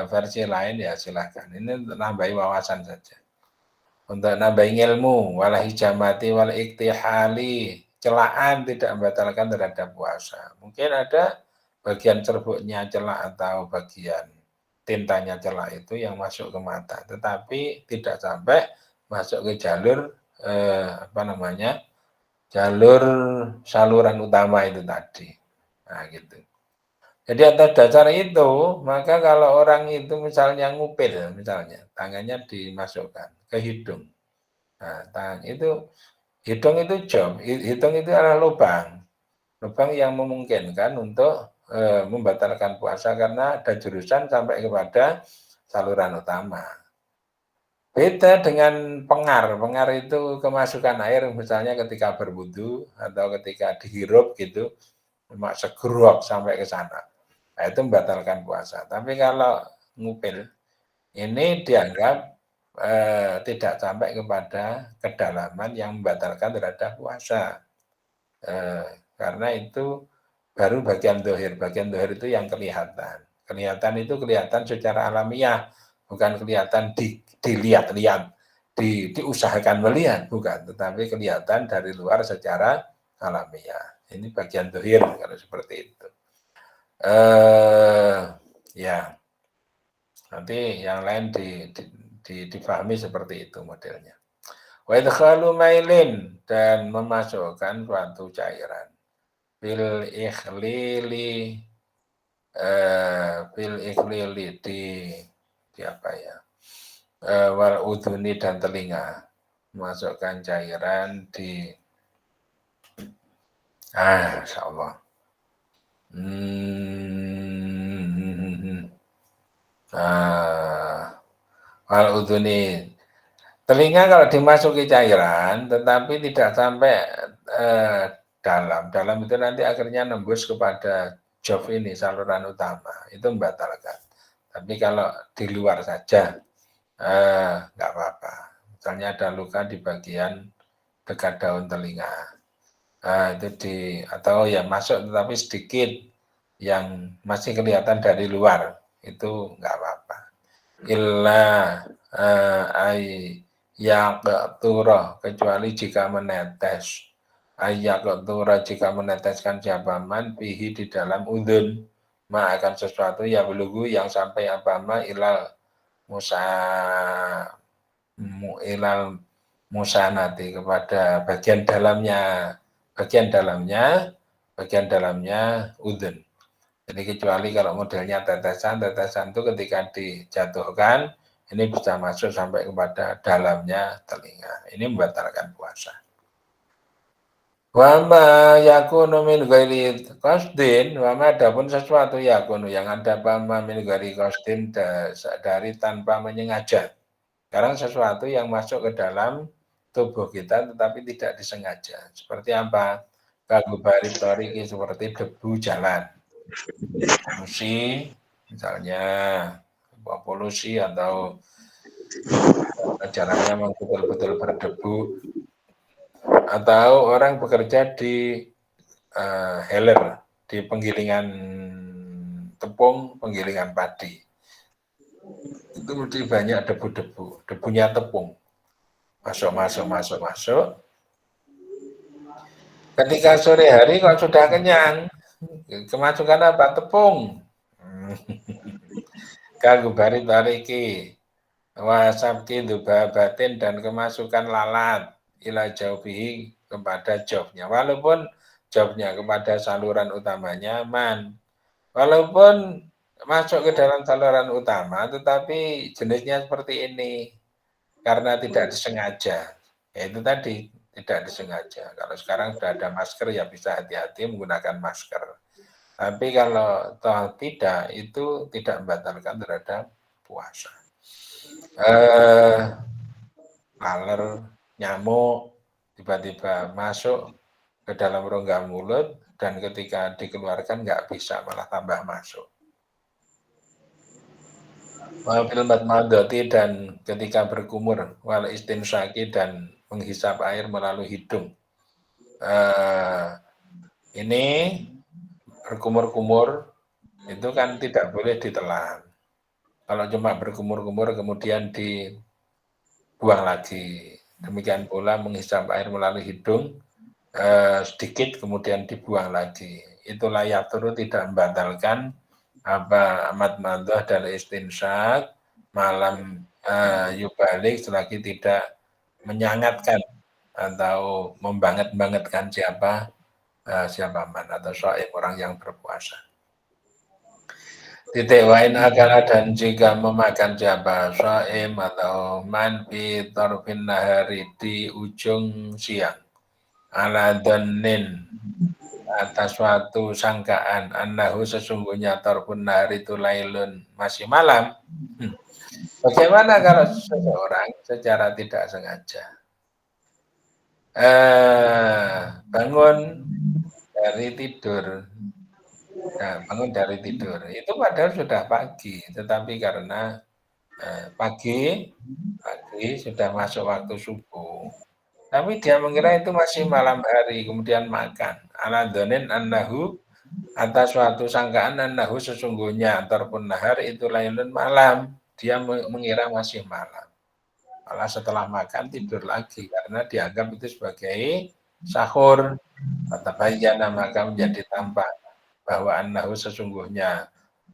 versi lain ya silahkan. Ini nambahi wawasan saja. Untuk nambah ilmu, wala hijamati wala iktihali, celaan tidak membatalkan terhadap puasa. Mungkin ada bagian cerbuknya celak atau bagian tintanya celak itu yang masuk ke mata, tetapi tidak sampai masuk ke jalur jalur saluran utama itu tadi. Nah, gitu. Jadi atas dasar itu, maka kalau orang itu misalnya ngupil, misalnya tangannya dimasukkan ke hidung. Nah, hidung itu hidung itu adalah lubang yang memungkinkan untuk membatalkan puasa karena ada jurusan sampai kepada saluran utama. Beda dengan pengar itu kemasukan air misalnya ketika berwudu atau ketika dihirup gitu, cuma segerok sampai ke sana. Nah, itu membatalkan puasa. Tapi kalau ngupil, ini dianggap tidak sampai kepada kedalaman yang membatalkan terhadap puasa. Karena itu baru bagian dohir. Bagian dohir itu yang kelihatan. Kelihatan itu kelihatan secara alamiah, bukan kelihatan dilihat-lihat, diusahakan melihat, bukan. Tetapi kelihatan dari luar secara alamiah. Ini bagian dohir kalau seperti itu. Ya, nanti yang lain dipahami seperti itu modelnya. Wa idkhalu mailin, dan memasukkan suatu cairan. Fil ikhlili, di apa ya? Wal udhuni, dan telinga. Masukkan cairan di insyaallah. Wal udhuni, telinga kalau dimasuki cairan tetapi tidak sampai dalam itu nanti akhirnya nembus kepada jof ini, saluran utama, itu membatalkan. Tapi kalau di luar saja nggak apa-apa. Misalnya ada luka di bagian dekat daun telinga, itu atau ya masuk tetapi sedikit yang masih kelihatan dari luar, itu nggak apa-apa. Illa yaqtura, kecuali jika menetes. Yaqtura, jika meneteskan jabaman bihi, di dalam udhun, akan sesuatu ya belugu, yang sampai abama ilal musanati, kepada bagian dalamnya udhun. Jadi kecuali kalau modelnya tetesan itu ketika dijatuhkan ini bisa masuk sampai kepada dalamnya telinga. Ini membatalkan puasa. Wa ma yakunu min ghairi qasdin, wa ma adapun sesuatu yakunu yang ada pama min ghairi qasdin, dari tanpa menyengaja. Sekarang sesuatu yang masuk ke dalam tubuh kita tetapi tidak disengaja. Seperti apa? Kagubari toriki, seperti debu jalan. Polusi, misalnya polusi atau jalannya memang betul-betul berdebu, atau orang bekerja di heller, di penggilingan tepung, penggilingan padi, itu mesti banyak debu-debu, debunya tepung masuk. Ketika sore hari kalau sudah kenyang, kemasukan apa? Tepung. Kagubari tariki wasabki dubabatin, dan kemasukan lalat ila jaubihi, kepada jawbnya, walaupun jawbnya kepada saluran utamanya aman, walaupun masuk ke dalam saluran utama tetapi jenisnya seperti ini karena tidak disengaja, yaitu tadi tidak disengaja. Kalau sekarang sudah ada masker ya bisa hati-hati menggunakan masker. Tapi kalau toh tidak, itu tidak membatalkan terhadap puasa. Laler, nyamuk tiba-tiba masuk ke dalam rongga mulut dan ketika dikeluarkan nggak bisa, malah tambah masuk. Wafil madmadoti, dan ketika berkumur, wal istinsyaki, dan menghisap air melalui hidung. Ini berkumur-kumur itu kan tidak boleh ditelan. Kalau cuma berkumur-kumur kemudian dibuang lagi. Demikian pula menghisap air melalui hidung sedikit kemudian dibuang lagi. Itulah yaturu, tidak membatalkan madmadah dan istinsyak malam yubalik, selagi tidak menyangatkan atau membanget-bangetkan siapa man atau syaim, orang yang berpuasa. Titik wain akala, dan jika memakan siapa syaim atau man fi tarfin nahari, di ujung siang, ala dhannin, atas suatu sangkaan, annahu, sesungguhnya tarfun nahari itu lailun, masih malam. Bagaimana kalau seseorang secara tidak sengaja bangun dari tidur, itu padahal sudah pagi, tetapi karena pagi sudah masuk waktu subuh, tapi dia mengira itu masih malam hari, kemudian makan. Ala dhannin annahu, atas suatu sangkaan, annahu, sesungguhnya tarfun nahar itu lailun, malam, dia mengira masih malam. Malah setelah makan tidur lagi karena dianggap itu sebagai sahur. Fatabayyana, maka menjadi tampak bahwa annahu, sesungguhnya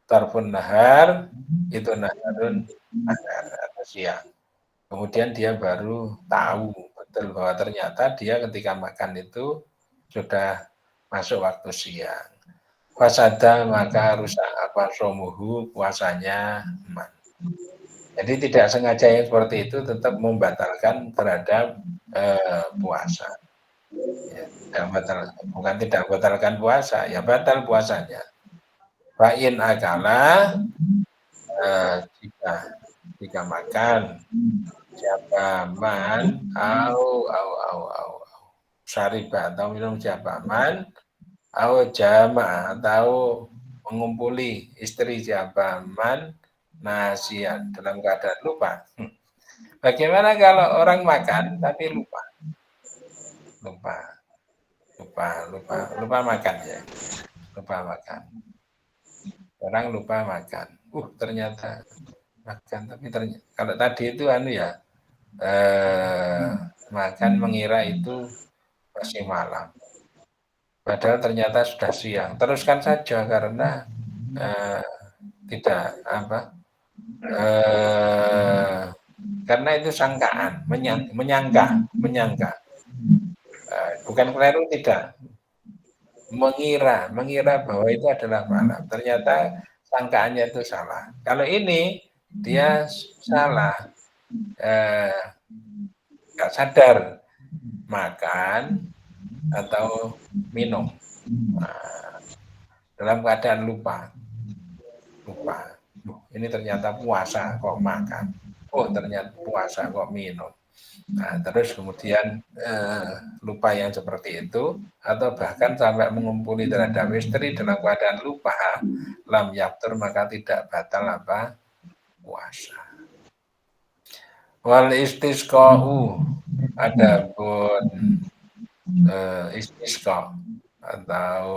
tarfun nahar itu naharun, nahar atau siang. Kemudian dia baru tahu betul bahwa ternyata dia ketika makan itu sudah masuk waktu siang. Fasada maka rusak apa somuhu puasanya aman. Jadi tidak sengaja yang seperti itu tetap membatalkan terhadap puasa. Ya, bukan tidak batalkan puasa, ya batal puasanya. Fa'in akala jika makan siapa man au syariba atau minum siapa man au jama atau mengumpuli istri siapa man nasian dalam keadaan lupa. Bagaimana kalau orang makan tapi lupa makan ya, lupa makan. Orang lupa makan. Ternyata makan tapi ternyata kalau tadi itu makan mengira itu masih malam. Padahal ternyata sudah siang. Teruskan saja karena tidak karena itu sangkaan, menyangka. Bukan keliru, tidak. Mengira bahwa itu adalah malam. Ternyata sangkaannya itu salah. Kalau ini dia salah, nggak sadar makan atau minum dalam keadaan lupa. Ini ternyata puasa kok makan. Ternyata puasa kok minum. Nah, terus kemudian lupa yang seperti itu atau bahkan sampai mengumpuli terhadap istri dalam keadaan lupa, lam yaftur maka tidak batal puasa. Wal istisqa'u adapun istisqa atau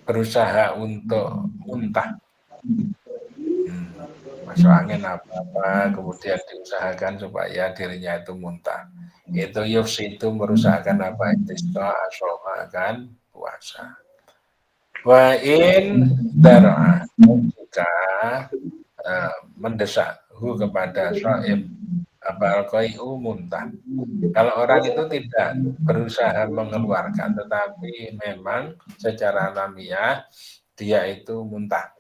berusaha untuk muntah. Masuk angin apa-apa, kemudian diusahakan supaya dirinya itu muntah. Itu itu merusakkan istisqa akan puasa. Wa in dar'a jika mendesak kepada shaim al-qai'u muntah. Kalau orang itu tidak berusaha mengeluarkan, tetapi memang secara alamiah dia itu muntah.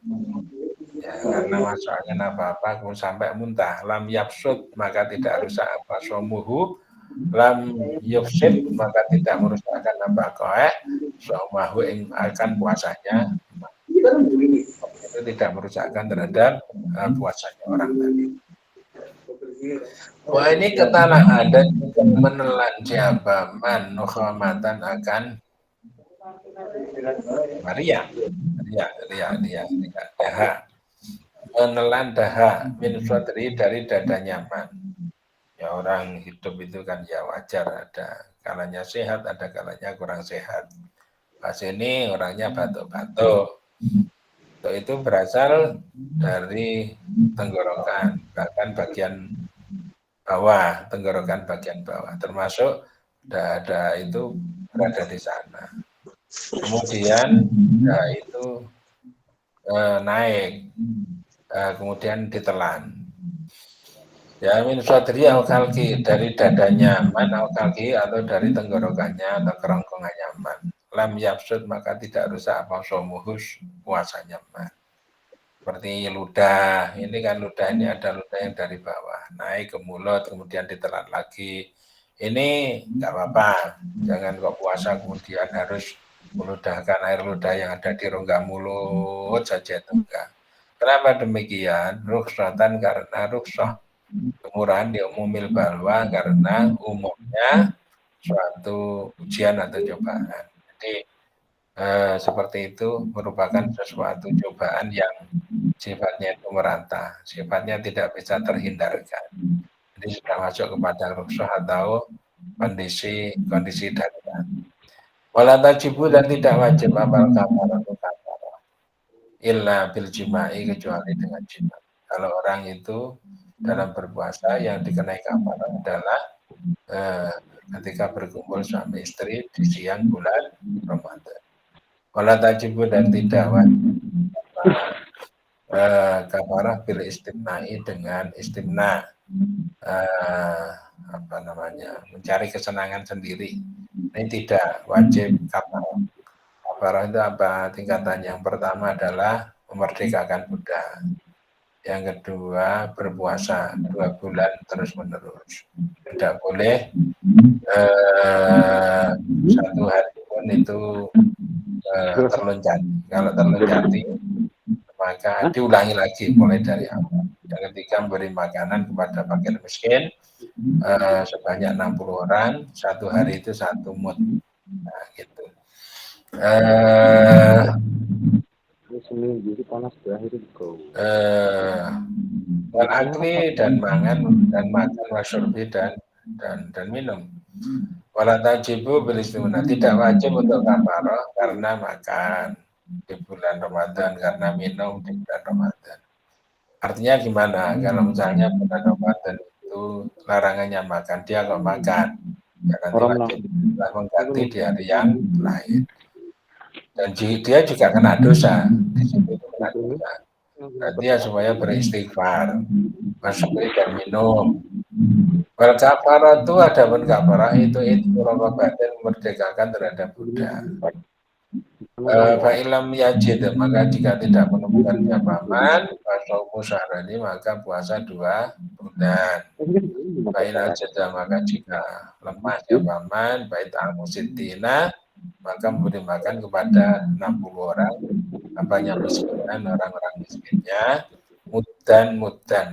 Ya, karena masuk angin apa-apa kemudian sampai muntah, lam yafsud maka tidak rusak somuhu, lam yufsid maka tidak merusakkan somuhu akan puasanya. Itu tidak merusakkan terhadap puasanya orang tadi. Wah, ini katalah ada menelan siapa man nukhamatan akan Maria daha, menelan daha min sodri dari dadanya man. Ya orang hidup itu kan ya wajar, ada kalanya sehat, ada kalanya kurang sehat. Pas ini orangnya batuk-batuk. Itu berasal dari tenggorokan, bahkan bagian bawah, tenggorokan bagian bawah, termasuk dada itu berada di sana. Kemudian itu naik, kemudian ditelan. Ya min sodri al-khalqi, dari dadanya man al-khalqi atau dari tenggorokannya atau kerongkongannya man. Lam yafsud maka tidak rusak somuhus puasanya man. Seperti ludah, ini kan ludah ini ada ludah yang dari bawah naik ke mulut kemudian ditelan lagi. Ini nggak apa-apa, jangan kok puasa kemudian harus meludahkan air ludah yang ada di rongga mulut saja, itu enggak. Kenapa demikian? Rukhsatan karena rukhsah, kemurahan di umumil balwa, karena umumnya suatu ujian atau cobaan. Jadi seperti itu merupakan sesuatu cobaan yang sifatnya itu merata, sifatnya tidak bisa terhindarkan. Jadi sudah masuk kepada rukhsah atau kondisi darurat. Wala tajibu, dan tidak wajib apal kafarah illa bil jima'i, kecuali dengan jima. Kalau orang itu dalam berpuasa yang dikenai kafarah adalah ketika berkumpul suami istri di siang bulan Ramadan. Wala tajibu, dan tidak wajib kafarah bil istimna'i, dengan istimna mencari kesenangan sendiri. Ini tidak wajib kafarah. Kafarah itu apa? Tingkatan yang pertama adalah memerdekakan budak. Yang kedua berpuasa 2 bulan terus menerus. Tidak boleh 1 hari pun itu terloncati. Kalau terloncati maka diulangi lagi mulai dari awal. Yang ketiga memberi makanan kepada fakir miskin sebanyak 60 orang, 1 hari itu 1 mud. Nah, gitu. Wal akli dan makan wasyurbi dan minum. Wala tajibu bil istimna, tidak wajib untuk kafarah karena makan di bulan Ramadan, karena minum di bulan Ramadan. Artinya gimana? Kalau misalnya bulan Ramadan itu larangannya makan, dia kok makan, ya nanti wajib mengganti di hari yang lain. Dan dia juga kena dosa, di situ kena dosa. Berarti ya supaya beristighfar, masyukri dan minum. Wal kafarah itu ada pun kafarah itu batin memerdekakan terhadap budak. Fa'ilam yajid, maka jika tidak menemukan paman, pasaumu syahrani, maka puasa 2 bulan. Fa'ilam jeda, maka jika lemah paman, bait al-musitina, maka memberi makan kepada 60 orang, apanya miskinan, orang-orang miskinnya, mudan,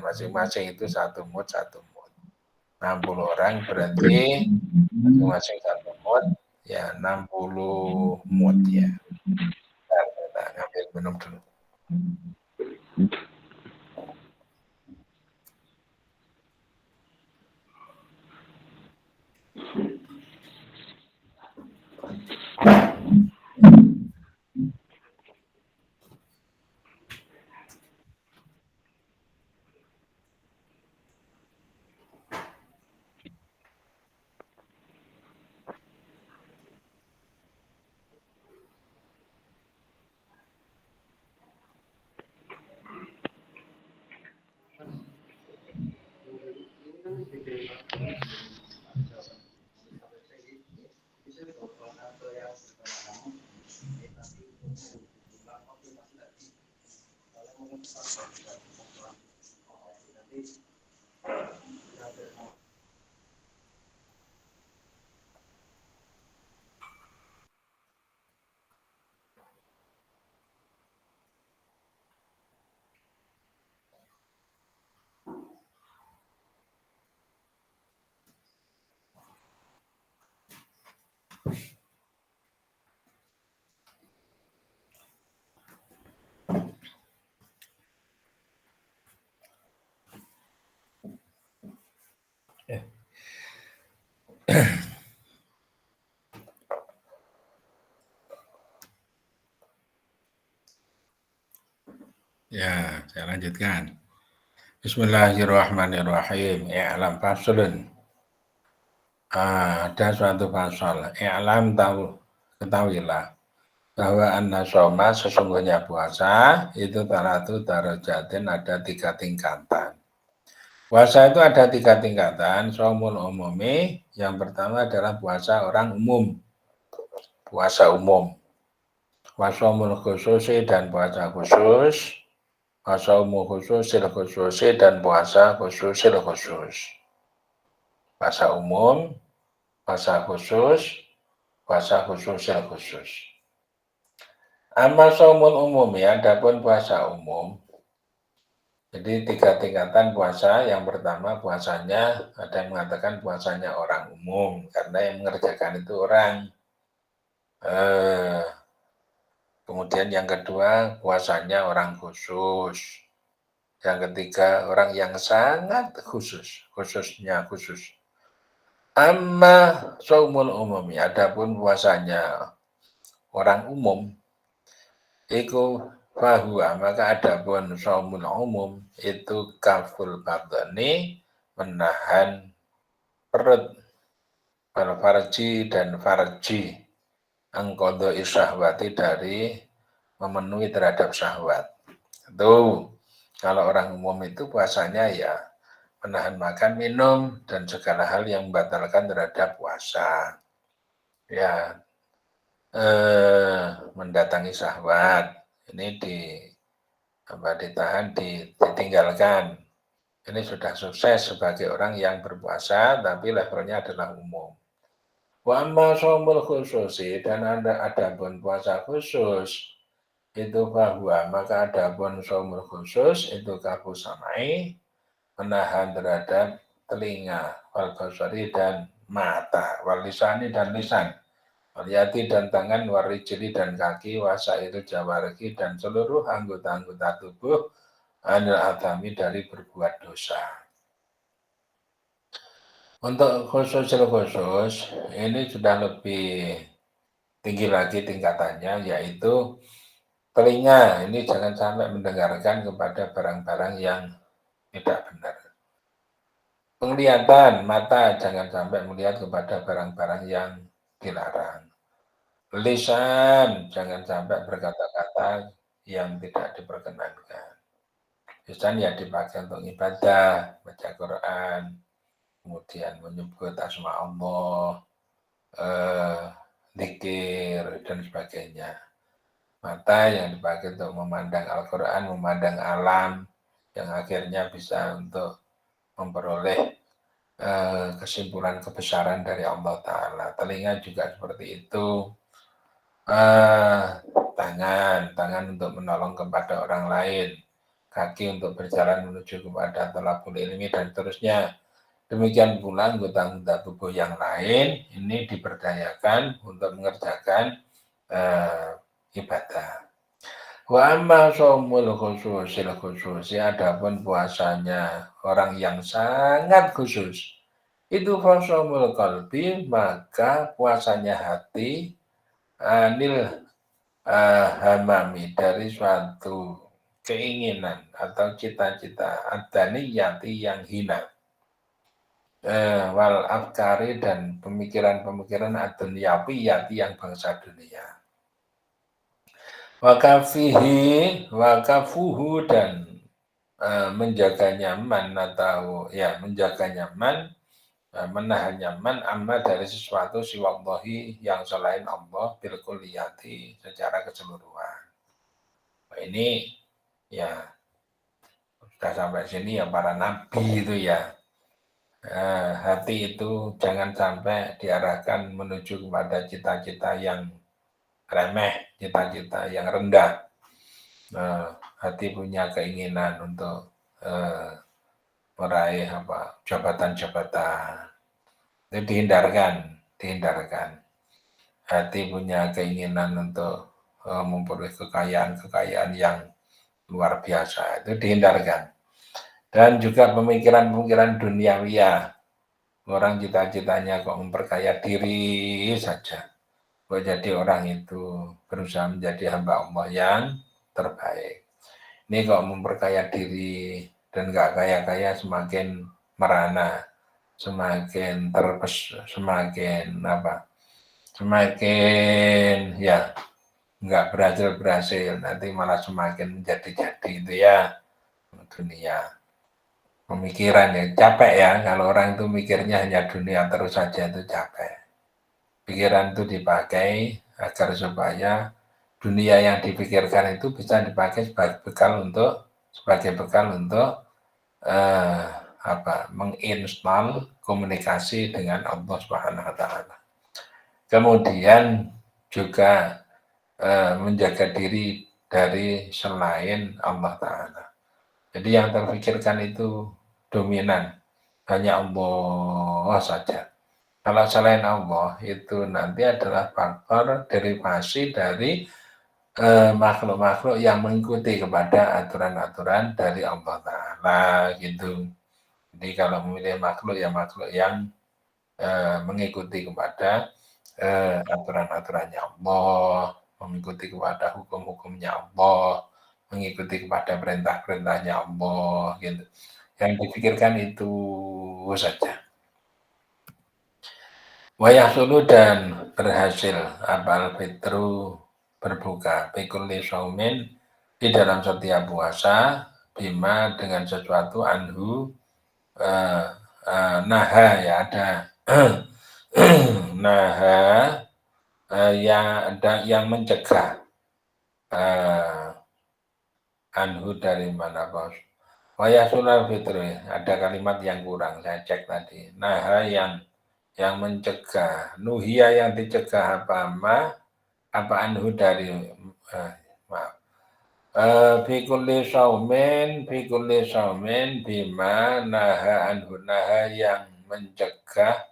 masing-masing itu 1 mud, 1 mud. 60 orang berarti masing-masing 1 mud, ya 60 mud ya. Kita ngambil minum dulu. Ya, saya lanjutkan. Bismillahirrahmanirrahim. I'lam faslun. Ada suatu pasal. I'lam ketahuilah bahwa an-nasoma sesungguhnya puasa itu talatu darajatin, ada 3 tingkatan. Puasa itu ada 3 tingkatan. Shaumul umumi, yang pertama adalah puasa orang umum. Puasa umum. Wasyaumul khususi dan puasa khusus. Wasyaumul khususil khususi dan puasa khususil khusus. Puasa umum, puasa khusus, puasa khususil khusus. Amma shaumul umum, ya, adapun puasa umum. Jadi 3 tingkatan puasa. Yang pertama puasanya, ada yang mengatakan puasanya orang umum, karena yang mengerjakan itu orang. Kemudian yang kedua puasanya orang khusus. Yang ketiga orang yang sangat khusus, khususnya khusus. Amma shaumul umum, adapun puasanya orang umum, iku fahuwa, maka adapun shaumul umum itu kaful batni, menahan perut, farji dan farji, angkodo syahwati, dari memenuhi terhadap syahwat. Tuh, kalau orang umum itu puasanya ya menahan makan, minum, dan segala hal yang membatalkan terhadap puasa. Ya, mendatangi syahwat, ini ditahan, ditinggalkan. Ini sudah sukses sebagai orang yang berpuasa, tapi levelnya adalah umum. Wa amma shaumul khususi, dan ada pun puasa khusus, itu bahwa maka ada pun shaumul khusus, itu kafu samai, menahan terhadap telinga, wal basari dan mata, wal lisani dan lisan, wal yati dan tangan, wal rijli dan kaki, wasairu jawariki dan seluruh anggota-anggota tubuh, anil atami dari berbuat dosa. Untuk khusus ini sudah lebih tinggi lagi tingkatannya, yaitu telinga ini jangan sampai mendengarkan kepada barang-barang yang tidak benar. Penglihatan mata jangan sampai melihat kepada barang-barang yang dilarang. Lisan jangan sampai berkata-kata yang tidak diperkenankan. Lisan ya dipakai untuk ibadah, baca Quran, kemudian menyebut asma Allah, zikir dan sebagainya. Mata yang dipakai untuk memandang Al-Quran, memandang alam, yang akhirnya bisa untuk memperoleh kesimpulan kebesaran dari Allah Ta'ala. Telinga juga seperti itu. Tangan untuk menolong kepada orang lain. Kaki untuk berjalan menuju kepada thalabul ilmi dan seterusnya. Demikian pula anggota-anggota tubuh yang lain ini diberdayakan untuk mengerjakan ibadah. Wa amma shaumul khususi, adapun puasanya orang yang sangat khusus, itu shaumul qalbi, maka puasanya hati anil hamami, dari suatu keinginan atau cita-cita adaniyati yang hina, wal afkari dan pemikiran-pemikiran aduniyawiyati yang bangsa dunia. Wakafuhu dan menjaga nyaman atau ya menjaga nyaman, menahan nyaman amma dari sesuatu siwallahi yang selain Allah bil kulliyati secara keseluruhan. Nah, ini ya sudah sampai sini ya para nabi itu ya. Hati itu jangan sampai diarahkan menuju kepada cita-cita yang remeh, cita-cita yang rendah. Hati punya keinginan untuk meraih jabatan-jabatan, itu dihindarkan. Hati punya keinginan untuk memperoleh kekayaan yang luar biasa, itu dihindarkan. Dan juga pemikiran-pemikiran duniawiyah, orang cita-citanya kok memperkaya diri saja. Kok jadi orang itu berusaha menjadi hamba Allah yang terbaik. Ini kok memperkaya diri dan gak kaya-kaya semakin merana, semakin semakin ya nggak berhasil, nanti malah semakin menjadi-jadi itu ya dunia. Pemikiran ya capek ya, kalau orang itu mikirnya hanya dunia terus saja itu capek. Pikiran itu dipakai agar supaya dunia yang dipikirkan itu bisa dipakai sebagai bekal untuk menginstal komunikasi dengan Allah Subhanahu wa taala. Kemudian juga menjaga diri dari selain Allah taala. Jadi yang terpikirkan itu dominan hanya Allah saja. Kalau selain Allah itu nanti adalah faktor derivasi dari makhluk-makhluk yang mengikuti kepada aturan-aturan dari Allah Ta'ala gitu. Jadi kalau memilih makhluk yang mengikuti kepada aturan-aturannya Allah, mengikuti kepada hukum-hukumnya Allah, mengikuti kepada perintah-perintahnya Allah gitu. Yang dipikirkan itu saja. Wayahsulu dan berhasil abal fitru berbuka bikulli saumin di dalam setiap puasa bima dengan sesuatu anhu naha ya ada naha yang mencegah anhu dari mana bos? Waya sunal fitri ada kalimat yang kurang saya cek tadi. Naha yang mencegah, nuhia yang dicegah apa anhu dari maaf. Fikuli saumen bima naha anhu naha yang mencegah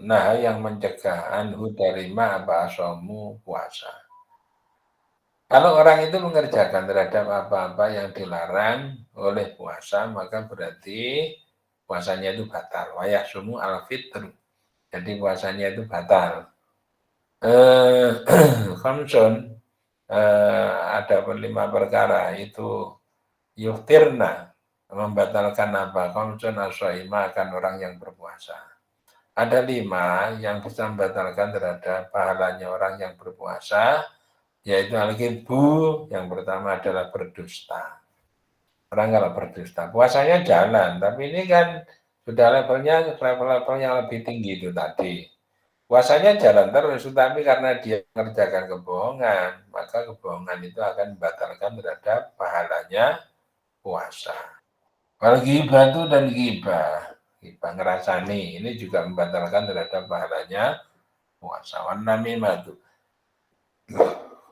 naha yang mencegah anhu dari apa asomu puasa. Kalau orang itu mengerjakan terhadap apa-apa yang dilarang oleh puasa, maka berarti puasanya itu batal. Wayah sumu al-fitr. Jadi puasanya itu batal. Khamsun ada 5 perkara itu yuftirna membatalkan apa? Khamsun as-shaima akan orang yang berpuasa. Ada 5 yang bisa membatalkan terhadap pahalanya orang yang berpuasa, yaitu al-kidbu, yang pertama adalah berdusta. Orang kalau berdusta, puasanya jalan, tapi ini kan sudah levelnya lebih tinggi itu tadi. Puasanya jalan terus, tapi karena dia mengerjakan kebohongan, maka kebohongan itu akan membatalkan terhadap pahalanya puasa. Kalau ghibah itu dan ghibah ngerasani, ini juga membatalkan terhadap pahalanya puasa.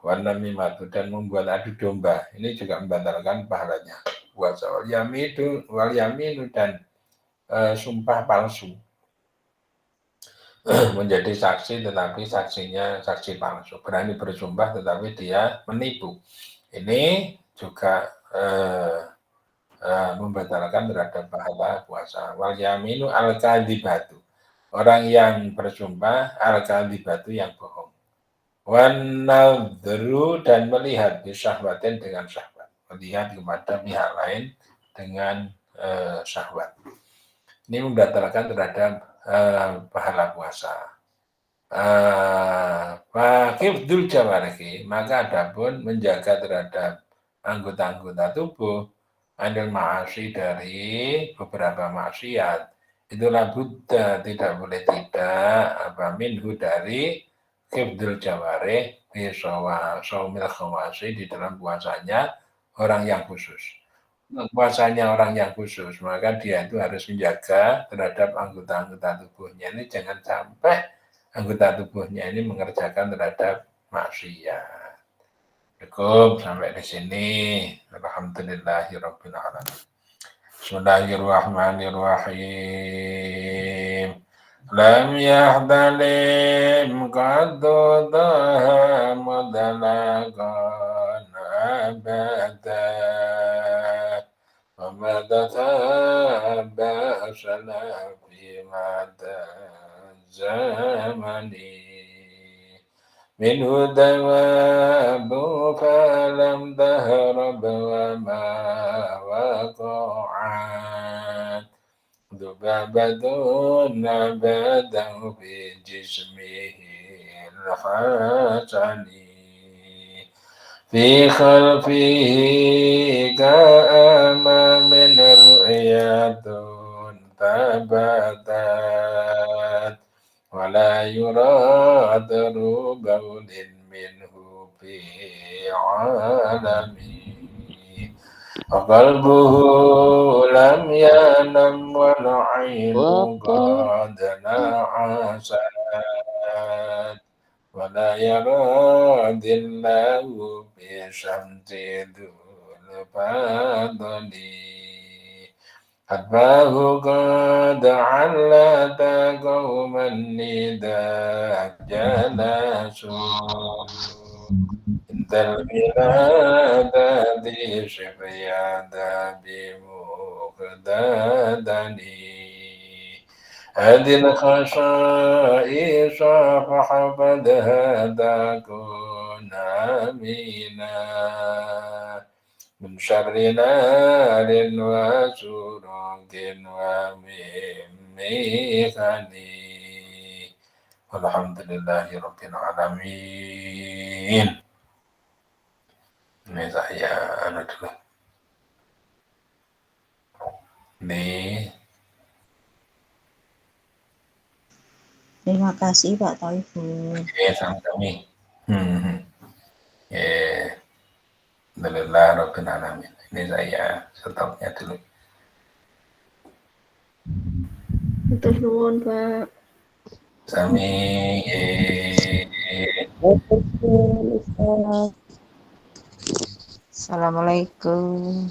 Warna mimatu dan membuat adu domba, ini juga membatalkan pahalanya puasa. Wal yaminu dan sumpah palsu. Menjadi saksi tetapi saksinya saksi palsu, berani bersumpah tetapi dia menipu, ini juga membatalkan terhadap pahala puasa. Wal yaminu al-kadzibatu, orang yang bersumpah al-kadzibatu yang bohong. Wan nadhru dan melihat bisyahwatin dengan syahwat, melihat kepada pihak lain dengan syahwat. Ini membatalkan terhadap pahala puasa. Fakifdul jawariki, maka adapun menjaga terhadap anggota-anggota tubuh anil ma'asi dari beberapa maksiat, itulah buddha tidak boleh tidak minhu dari kifdul jawarih bisaumil khawasi, di dalam puasanya orang yang khusus. Puasanya orang yang khusus, maka dia itu harus menjaga terhadap anggota-anggota tubuhnya. Ini jangan sampai anggota tubuhnya ini mengerjakan terhadap maksiat. Cukup sampai di sini. Alhamdulillahirabbil alamin. Bismillahirrahmanirrahim. Lam yahdalim qaddu daha mudalagan abada wa madataba salafi mada zamani minhu dawabu falam dahrab wa ma waqa'at dubabadun nabadahu fi jismihi al-hasani fi khalfihi ka'ama min ru'yatun tabatat wa la yuradaru bawlin minhu fi alami qalbuhu lam yanam wa la'inu qad na'asat wa la yaradillahu bi syamsi dhul fadli hadbahu qad 'allata qauman nida jalasu Indal miladadi syifyada bimuqdadani Adil khasai safahbad hadakun amina Min syarri narin wa surugin wa mimikani Alhamdulillahirabbil alamin. Ini saya dulu. Nih, Terima kasih Pak Taiful. sami-sami. Alhamdulillah Rabbil Alamin. Ini saya stopnya dulu. Atur nuwun, Pak. Sami, Assalamualaikum.